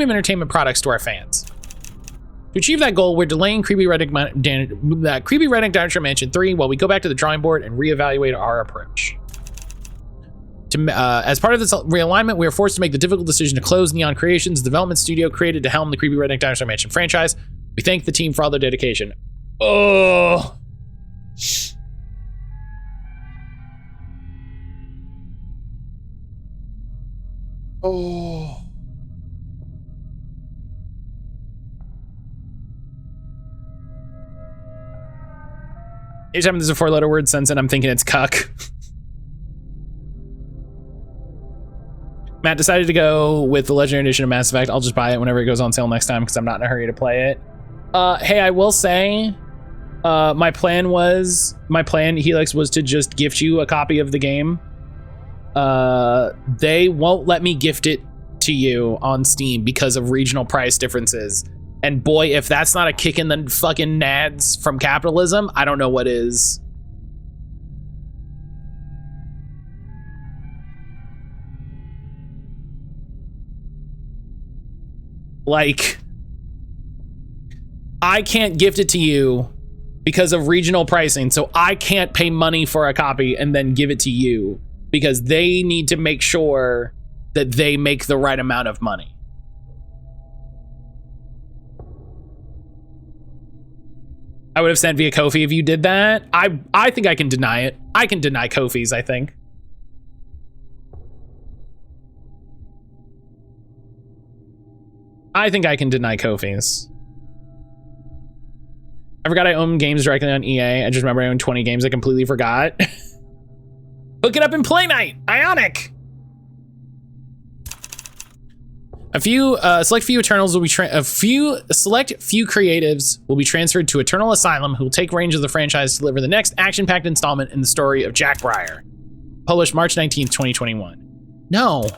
entertainment products to our fans. To achieve that goal, we're delaying Creepy Redneck Dinosaur Mansion 3 while we go back to the drawing board and reevaluate our approach. As part of this realignment, we are forced to make the difficult decision to close Neon Creations, the development studio created to helm the Creepy Redneck Dinosaur Mansion franchise. We thank the team for all their dedication. Oh. Oh. Anytime there's a 4-letter word since, and I'm thinking it's cuck. Matt decided to go with the Legendary Edition of Mass Effect. I'll just buy it whenever it goes on sale next time because I'm not in a hurry to play it. Hey, I will say, my plan, Helix, was to just gift you a copy of the game. They won't let me gift it to you on Steam because of regional price differences. And boy, if that's not a kick in the fucking nads from capitalism, I don't know what is. Like, I can't gift it to you because of regional pricing, so I can't pay money for a copy and then give it to you because they need to make sure that they make the right amount of money. I would have sent via Ko-fi if you did that. I think I can deny it. I can deny Ko-fis, I think. I think I can deny Ko-fis. I forgot I own games directly on EA. I just remember I own 20 games I completely forgot. Hook it up in Play Night! Ionic! Select few creatives will be transferred to Eternal Asylum, who will take range of the franchise to deliver the next action-packed installment in the story of Jack Breyer. Published March 19th, 2021. No,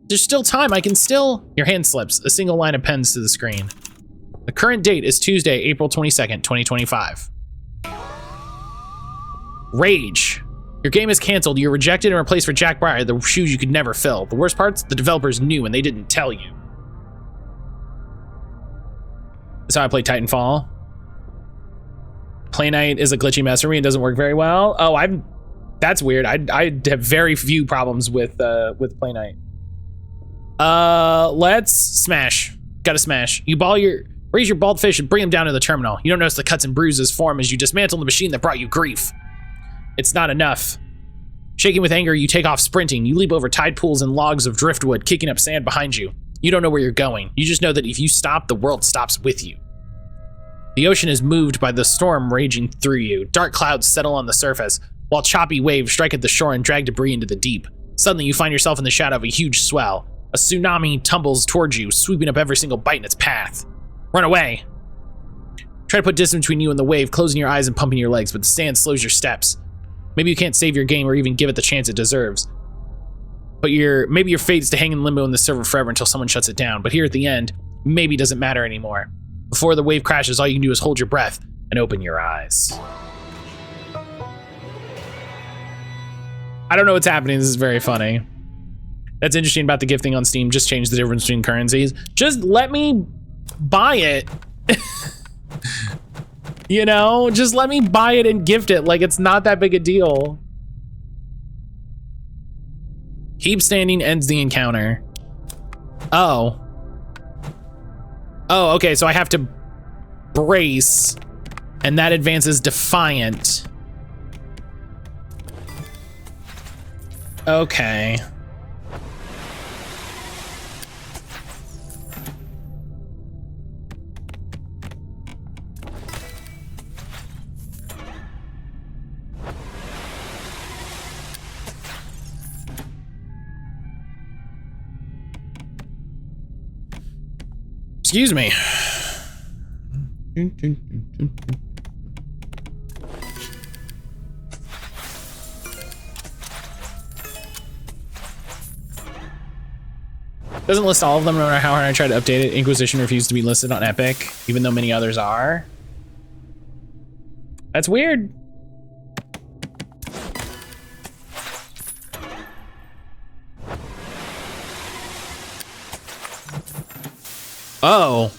there's still time. I can still. Your hand slips. A single line appends to the screen. The current date is Tuesday, April 22nd, 2025. Rage. Your game is canceled. You're rejected and replaced for Jack Breyer, the shoes you could never fill. The worst part's the developers knew and they didn't tell you. That's how I play Titanfall. Play Night is a glitchy mess for me and doesn't work very well. Oh, that's weird. I have very few problems with Play Night. Let's smash. Gotta smash. Raise your bald fish and bring him down to the terminal. You don't notice the cuts and bruises form as you dismantle the machine that brought you grief. It's not enough. Shaking with anger, you take off sprinting. You leap over tide pools and logs of driftwood, kicking up sand behind you. You don't know where you're going. You just know that if you stop, the world stops with you. The ocean is moved by the storm raging through you. Dark clouds settle on the surface, while choppy waves strike at the shore and drag debris into the deep. Suddenly, you find yourself in the shadow of a huge swell. A tsunami tumbles towards you, sweeping up every single bite in its path. Run away. Try to put distance between you and the wave, closing your eyes and pumping your legs, but the sand slows your steps. Maybe you can't save your game or even give it the chance it deserves. But maybe your fate is to hang in limbo in the server forever until someone shuts it down. But here at the end, maybe doesn't matter anymore. Before the wave crashes, all you can do is hold your breath and open your eyes. I don't know what's happening. This is very funny. That's interesting about the gifting on Steam. Just change the difference between currencies. Just let me buy it. You know, just let me buy it and gift it. Like, it's not that big a deal. Keep standing ends the encounter. Oh. Oh, okay, so I have to brace, and that advances Defiant. Okay. Excuse me. Doesn't list all of them no matter how hard I try to update it. Inquisition refused to be listed on Epic, even though many others are. That's weird. Oh.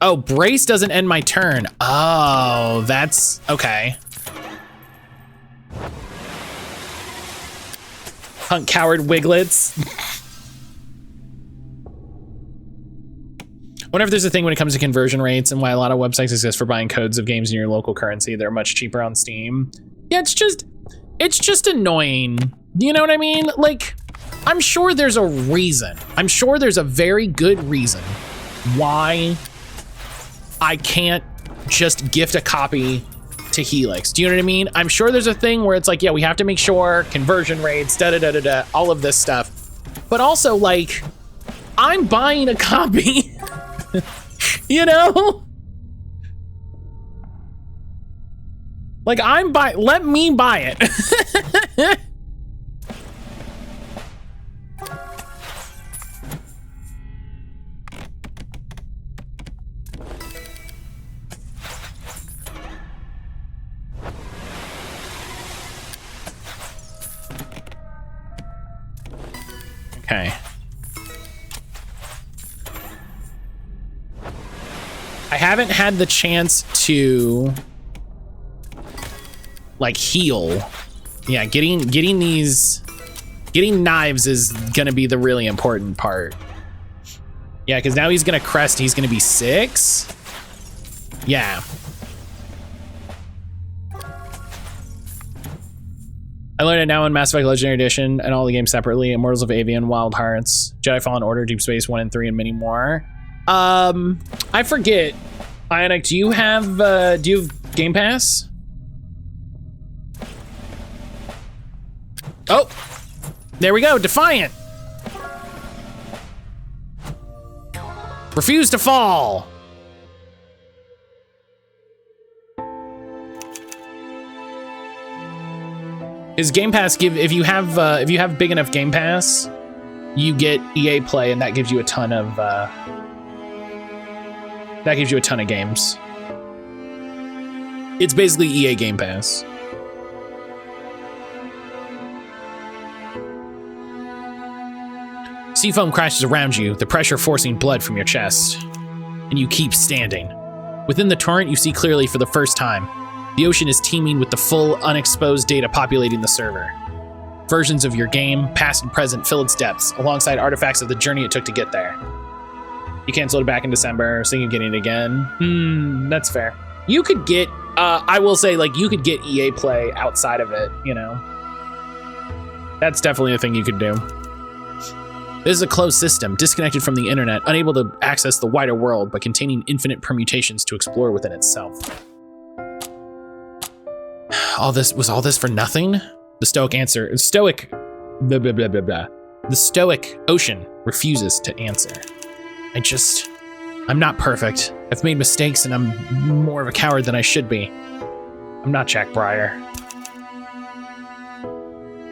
Oh, brace doesn't end my turn. Oh, that's okay. Punk coward wiglets. Wonder if there's a thing when it comes to conversion rates and why a lot of websites exist for buying codes of games in your local currency. They're much cheaper on Steam. Yeah, it's just annoying. You know what I mean? Like, I'm sure there's a reason. I'm sure there's a very good reason why I can't just gift a copy to Helix. Do you know what I mean? I'm sure there's a thing where it's like, yeah, we have to make sure conversion rates, da-da-da-da-da, all of this stuff. But also, like, I'm buying a copy. You know? Like, let me buy it. Okay. I haven't had the chance to like heal. Yeah, getting knives is gonna be the really important part. Yeah, because now he's gonna crest, he's gonna be 6. Yeah. I learned it now in Mass Effect Legendary Edition and all the games separately. Immortals of Avian, Wild Hearts, Jedi Fallen Order, Deep Space 1 and 3, and many more. I forget. Ionic, do you have Game Pass? Oh, there we go. Defiant. Refuse to fall. Because Game Pass if you have big enough Game Pass, you get EA Play, and that gives you a ton of games. It's basically EA Game Pass. Seafoam crashes around you, the pressure forcing blood from your chest. And you keep standing. Within the torrent, you see clearly for the first time. The ocean is teeming with the full, unexposed data populating the server. Versions of your game, past and present, fill its depths, alongside artifacts of the journey it took to get there. You canceled it back in December, thinking of getting it again. That's fair. You could get, I will say, like, you could get EA Play outside of it, you know? That's definitely a thing you could do. This is a closed system, disconnected from the internet, unable to access the wider world, but containing infinite permutations to explore within itself. All this for nothing? The stoic answer, blah, blah, blah, blah, blah. The stoic ocean refuses to answer. I'm not perfect. I've made mistakes and I'm more of a coward than I should be. I'm not Jack Breyer.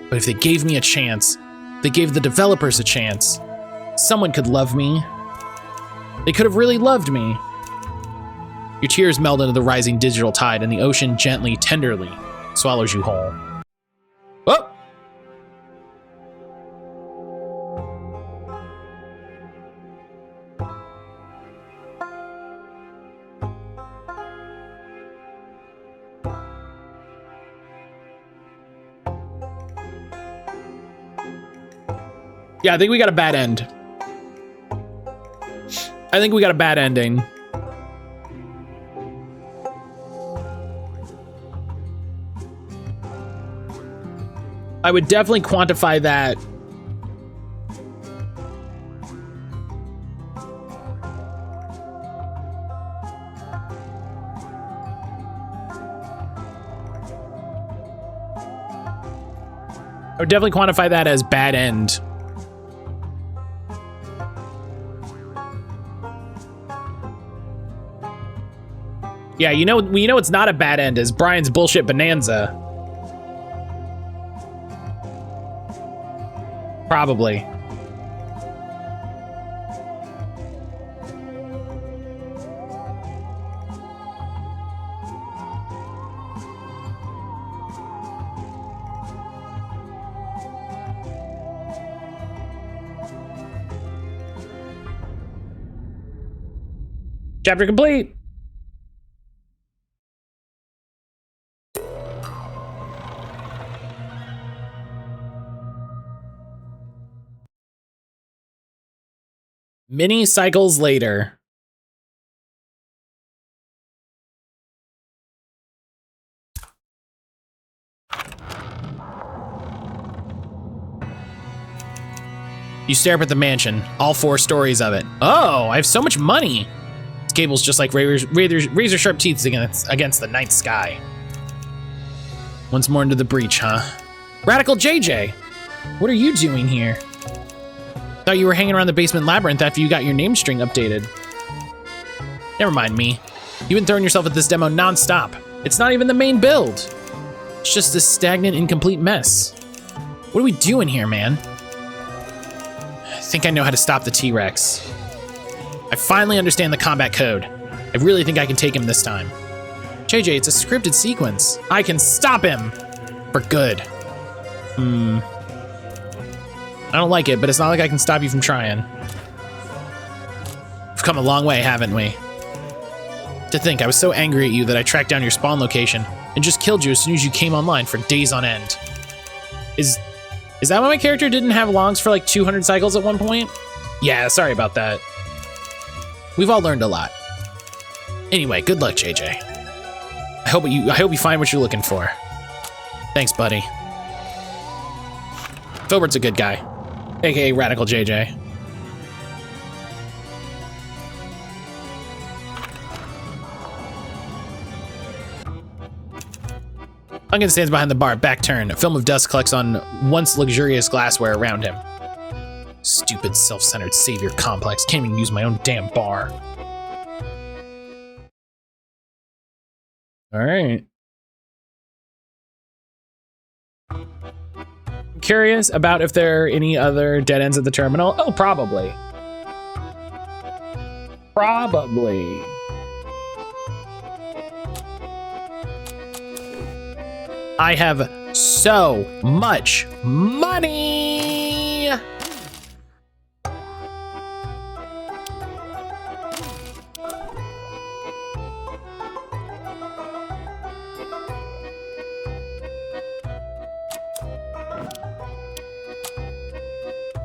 But if they gave me a chance, they gave the developers a chance, someone could love me. They could have really loved me. Your tears meld into the rising digital tide, and the ocean gently, tenderly swallows you whole. Whoa! Yeah, I think we got a bad end. I think we got a bad ending. I would definitely quantify that. I would definitely quantify that as bad end. Yeah, you know it's not a bad end is Brian's bullshit bonanza. Probably. Chapter complete. Many cycles later. You stare up at the mansion, all 4 stories of it. Oh, I have so much money. This cable's just like razor sharp teeth against the night sky. Once more into the breach, huh? Radical JJ, what are you doing here? Thought you were hanging around the basement labyrinth after you got your name string updated. Never mind me. You've been throwing yourself at this demo non-stop. It's not even the main build. It's just this stagnant, incomplete mess. What are we doing here, man? I think I know how to stop the T-Rex. I finally understand the combat code. I really think I can take him this time. JJ, it's a scripted sequence. I can stop him! For good. I don't like it, but it's not like I can stop you from trying. We've come a long way, haven't we? To think, I was so angry at you that I tracked down your spawn location and just killed you as soon as you came online for days on end. Is that why my character didn't have longs for like 200 cycles at one point? Yeah, sorry about that. We've all learned a lot. Anyway, good luck, JJ. I hope you find what you're looking for. Thanks, buddy. Filbert's a good guy. AKA Radical JJ. Duncan stands behind the bar, back turned. A film of dust collects on once luxurious glassware around him. Stupid, self-centered savior complex. Can't even use my own damn bar. All right. curious about if there are any other dead ends at the terminal? Oh, probably. Probably. I have so much money.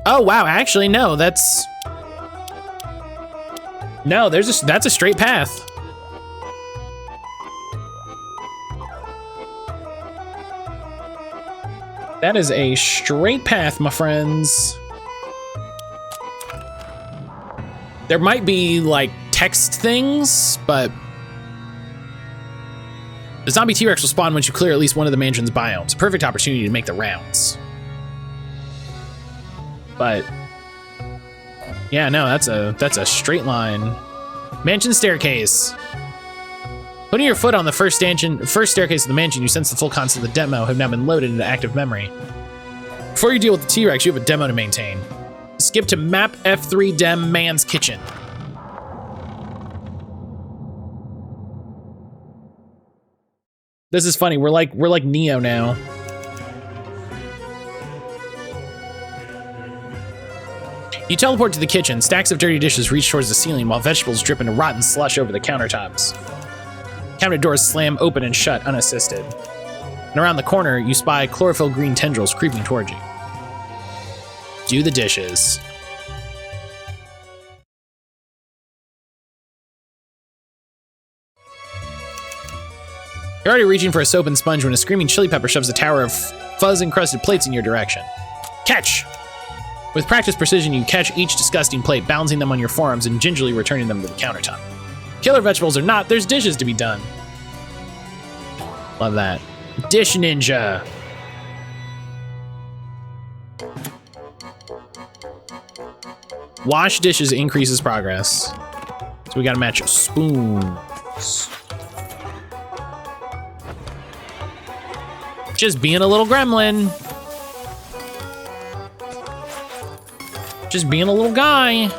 Oh, wow. Actually, no, that's... No, that's a straight path. That is a straight path, my friends. There might be, like, text things, but... The zombie T-Rex will spawn once you clear at least one of the mansion's biomes. A perfect opportunity to make the rounds. But... Yeah, no, that's a straight line. Mansion staircase. Putting your foot on the first staircase of the mansion, you sense the full contents of the demo have now been loaded into active memory. Before you deal with the T-Rex, you have a demo to maintain. Skip to map F3 Dem Man's Kitchen. This is funny. We're like Neo now. You teleport to the kitchen. Stacks of dirty dishes reach towards the ceiling while vegetables drip into rotten slush over the countertops. Cabinet doors slam open and shut, unassisted. And around the corner, you spy chlorophyll green tendrils creeping toward you. Do the dishes. You're already reaching for a soap and sponge when a screaming chili pepper shoves a tower of fuzz-encrusted plates in your direction. Catch! With practiced precision, you catch each disgusting plate, balancing them on your forearms and gingerly returning them to the countertop. Killer vegetables or not, there's dishes to be done. Love that. Dish Ninja. Wash dishes increases progress. So we gotta match spoons. Just being a little gremlin. Just being a little guy.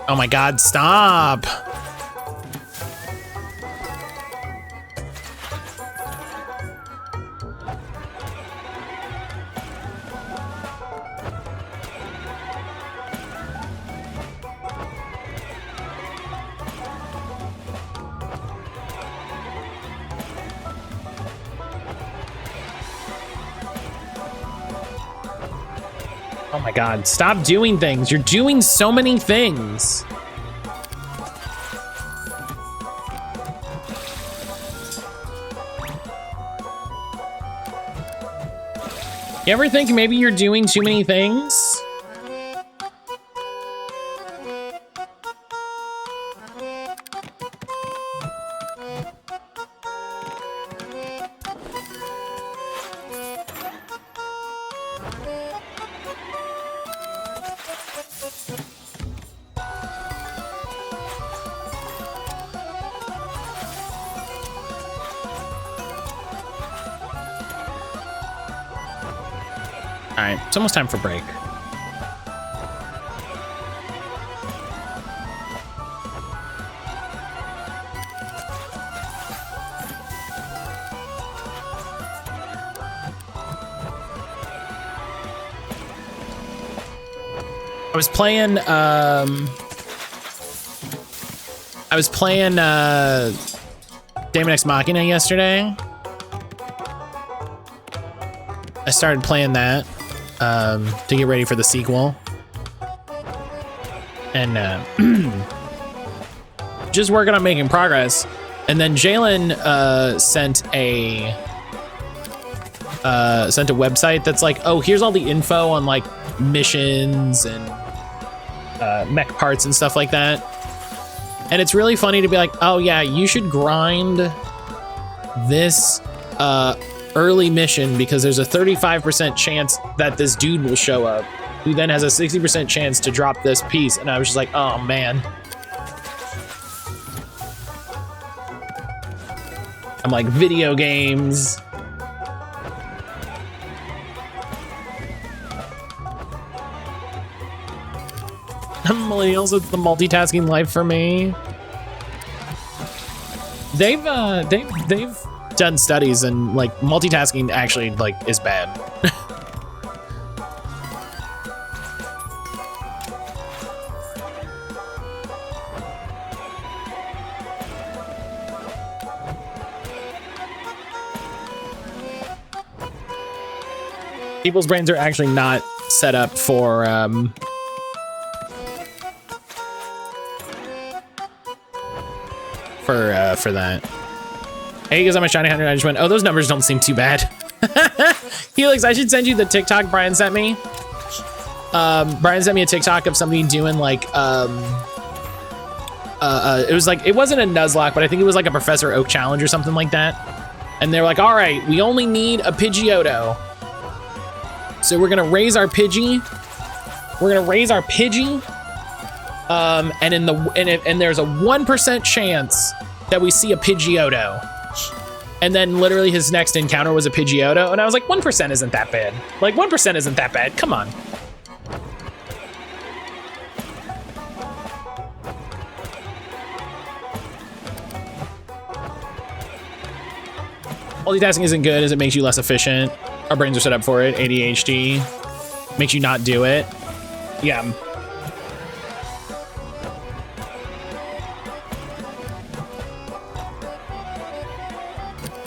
Oh my God, stop. Oh my God, stop doing things. You're doing so many things. You ever think maybe you're doing too many things? All right, it's almost time for break. I was playing Daemon X Machina yesterday. I started playing that to get ready for the sequel. And just working on making progress. And then Jalen sent a website that's like, oh, here's all the info on like missions and mech parts and stuff like that. And it's really funny to be like, oh yeah, you should grind this early mission because there's a 35% chance that this dude will show up, who then has a 60% chance to drop this piece. And I was just like, oh man. I'm like, video games. Millennials, it's the multitasking life for me. They've done studies and like multitasking actually like is bad. People's brains are actually not set up for that. Hey, because I'm a shiny 100, I just went, oh, those numbers don't seem too bad. Helix, I should send you the TikTok Brian sent me. Brian sent me a TikTok of somebody doing like, it was like, it wasn't a Nuzlocke, but I think it was like a Professor Oak challenge or something like that. And they're like, all right, we only need a Pidgeotto. So we're gonna raise our Pidgey. We're gonna raise our Pidgey. And there's a 1% chance that we see a Pidgeotto. And then literally his next encounter was a Pidgeotto. And I was like, 1% isn't that bad. Like 1% isn't that bad, come on. Multitasking isn't good as it makes you less efficient. Our brains are set up for it, ADHD. Makes you not do it. Yeah.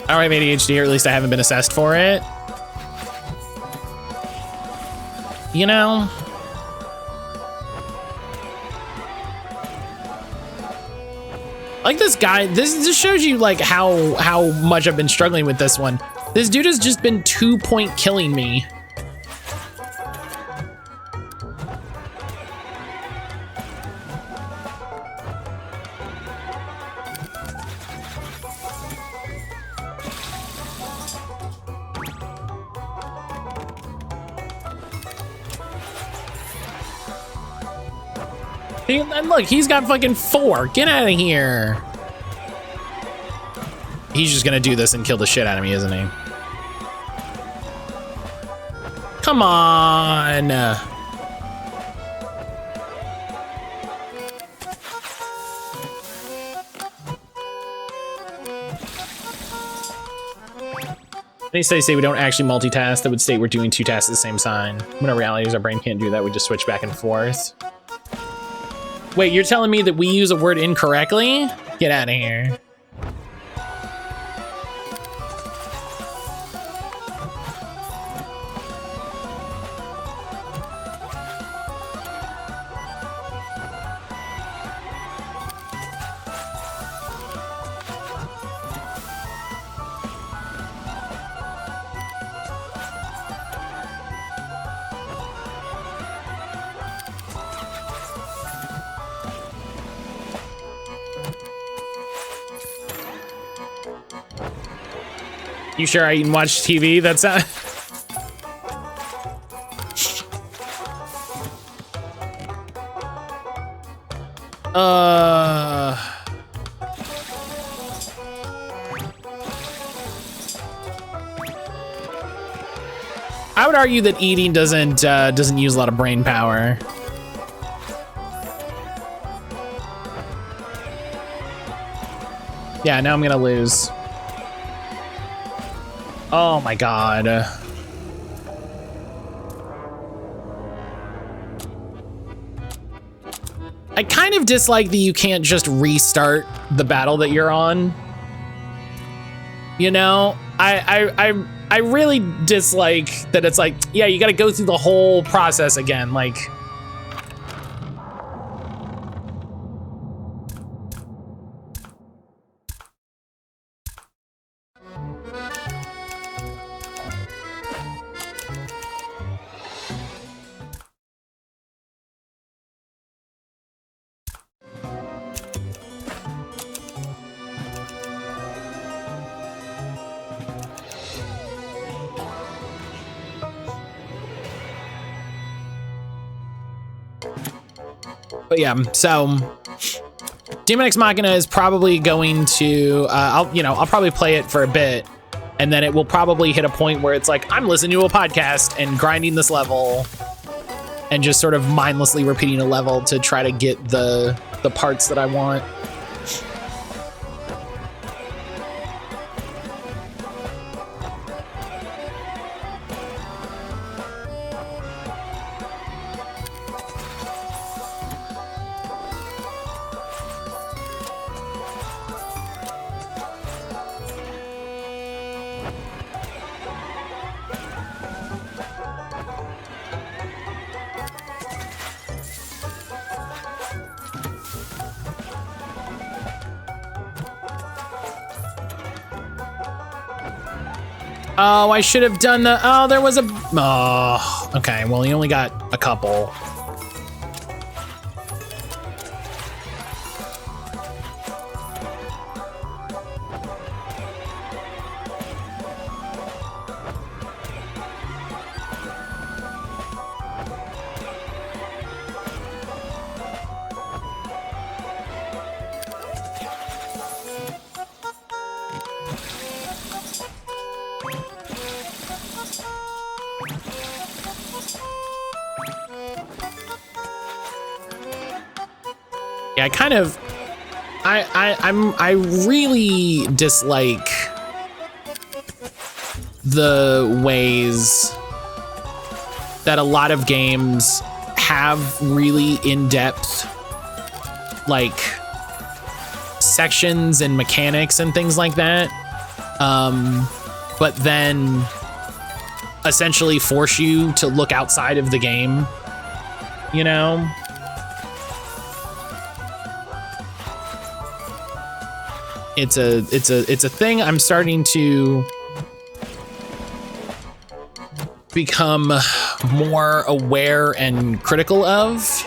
I don't have ADHD, or at least I haven't been assessed for it. You know? Like this guy, this shows you like how much I've been struggling with this one. This dude has just been 2-point killing me. And look, he's got fucking 4. Get out of here. He's just gonna do this and kill the shit out of me, isn't he? Come on. Any studies say we don't actually multitask. That would state we're doing 2 tasks at the same time. When our reality is our brain can't do that, we just switch back and forth. Wait, you're telling me that we use a word incorrectly? Get out of here. You sure I can watch TV? That's not... I would argue that eating doesn't use a lot of brain power. Yeah, now I'm gonna lose. Oh my god. I kind of dislike that you can't just restart the battle that you're on. You know, I really dislike that it's like, yeah, you gotta go through the whole process again, like. But yeah, so Demon X Machina is probably going to, I'll probably play it for a bit, and then it will probably hit a point where it's like, I'm listening to a podcast and grinding this level and just sort of mindlessly repeating a level to try to get the parts that I want. Oh, I should have done the, oh, there was a, oh, okay, well, he only got a couple. Yeah, I really dislike the ways that a lot of games have really in-depth like sections and mechanics and things like that, but then essentially force you to look outside of the game, you know? It's a thing I'm starting to become more aware and critical of.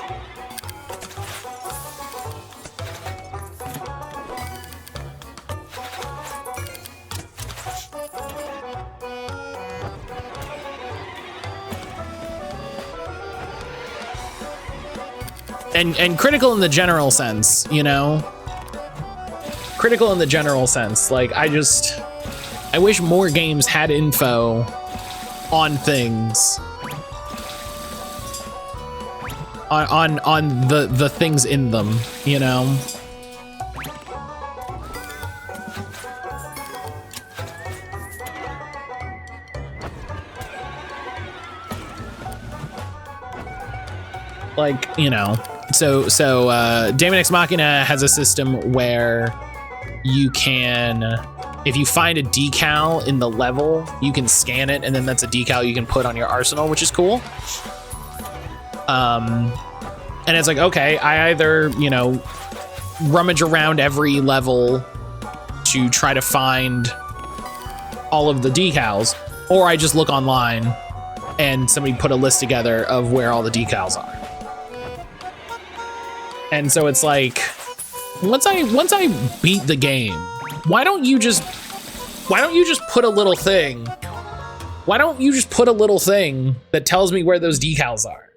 And critical in the general sense, you know? Critical in the general sense. Like, I wish more games had info on things. On the things in them, you know? Like, you know, so Daemon X Machina has a system where you can, if you find a decal in the level, you can scan it, and then that's a decal you can put on your arsenal, which is cool. And it's like, okay, I either, you know, rummage around every level to try to find all of the decals, or I just look online and somebody put a list together of where all the decals are. And so it's like, once I beat the game, why don't you just put a little thing? Why don't you just put a little thing that tells me where those decals are?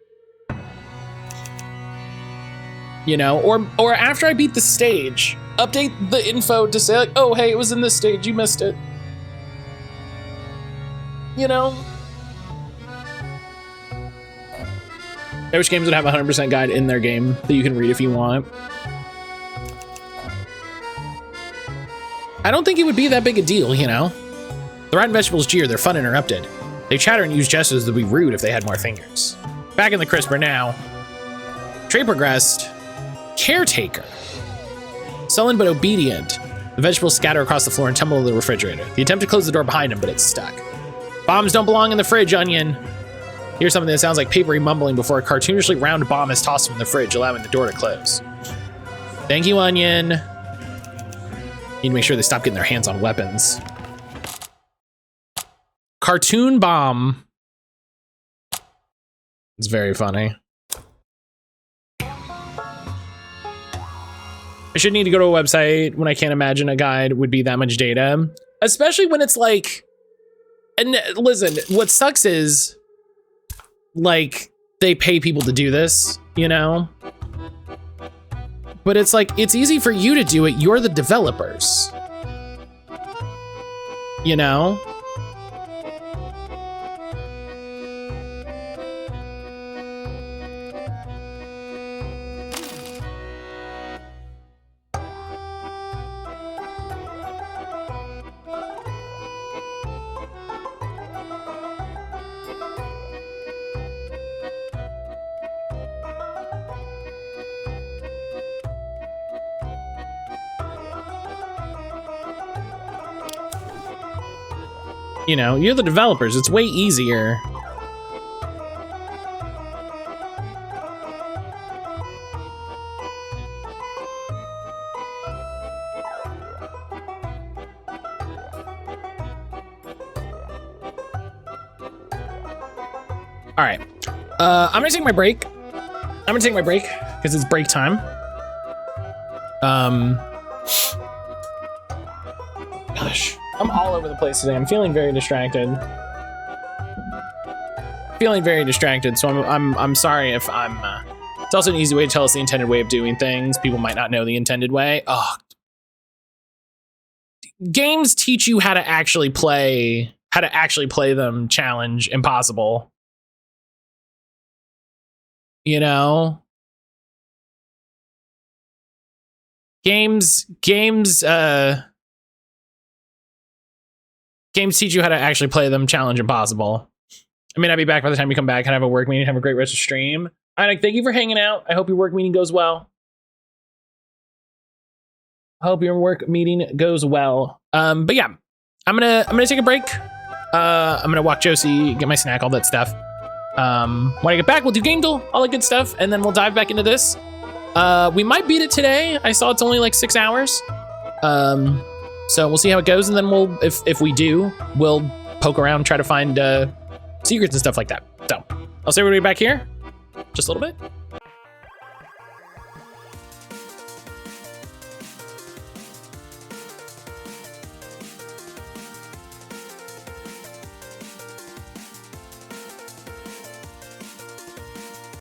You know, or after I beat the stage, update the info to say like, oh, hey, it was in this stage, you missed it. You know? I wish games would have a 100% guide in their game that you can read if you want. I don't think it would be that big a deal, you know? The Rotten Vegetables jeer, they're fun interrupted. They chatter and use gestures that would be rude if they had more fingers. Back in the crisper now. Trade progressed. Caretaker. Sullen but obedient. The vegetables scatter across the floor and tumble into the refrigerator. The attempt to close the door behind him, but it's stuck. Bombs don't belong in the fridge, Onion. Here's something that sounds like papery mumbling before a cartoonishly round bomb is tossed from the fridge, allowing the door to close. Thank you, Onion. Need to make sure they stop getting their hands on weapons. Cartoon bomb. It's very funny. I shouldn't need to go to a website when I can't imagine a guide would be that much data. Especially when it's like, and listen, what sucks is, like, they pay people to do this, you know? But it's like, it's easy for you to do it. You're the developers. You know? You know, you're the developers. It's way easier. All right, I'm gonna take my break. I'm gonna take my break because it's break time. Gosh. I'm all over the place today. I'm feeling very distracted. So I'm sorry if I'm. It's also an easy way to tell us the intended way of doing things. People might not know the intended way. Oh, games teach you how to actually play them. Challenge impossible. You know, games teach you how to actually play them. Challenge impossible. I may not be back by the time you come back. Can I have a work meeting? Have a great rest of stream. Ionic, thank you for hanging out. I hope your work meeting goes well. But yeah, I'm gonna take a break. I'm gonna walk Josie, get my snack, all that stuff. When I get back, we'll do game duel, all that good stuff, and then we'll dive back into this. We might beat it today. I saw it's only like 6 hours. So we'll see how it goes, and then we'll, if we do, we'll poke around, try to find secrets and stuff like that. So I'll see everybody back here, just a little bit.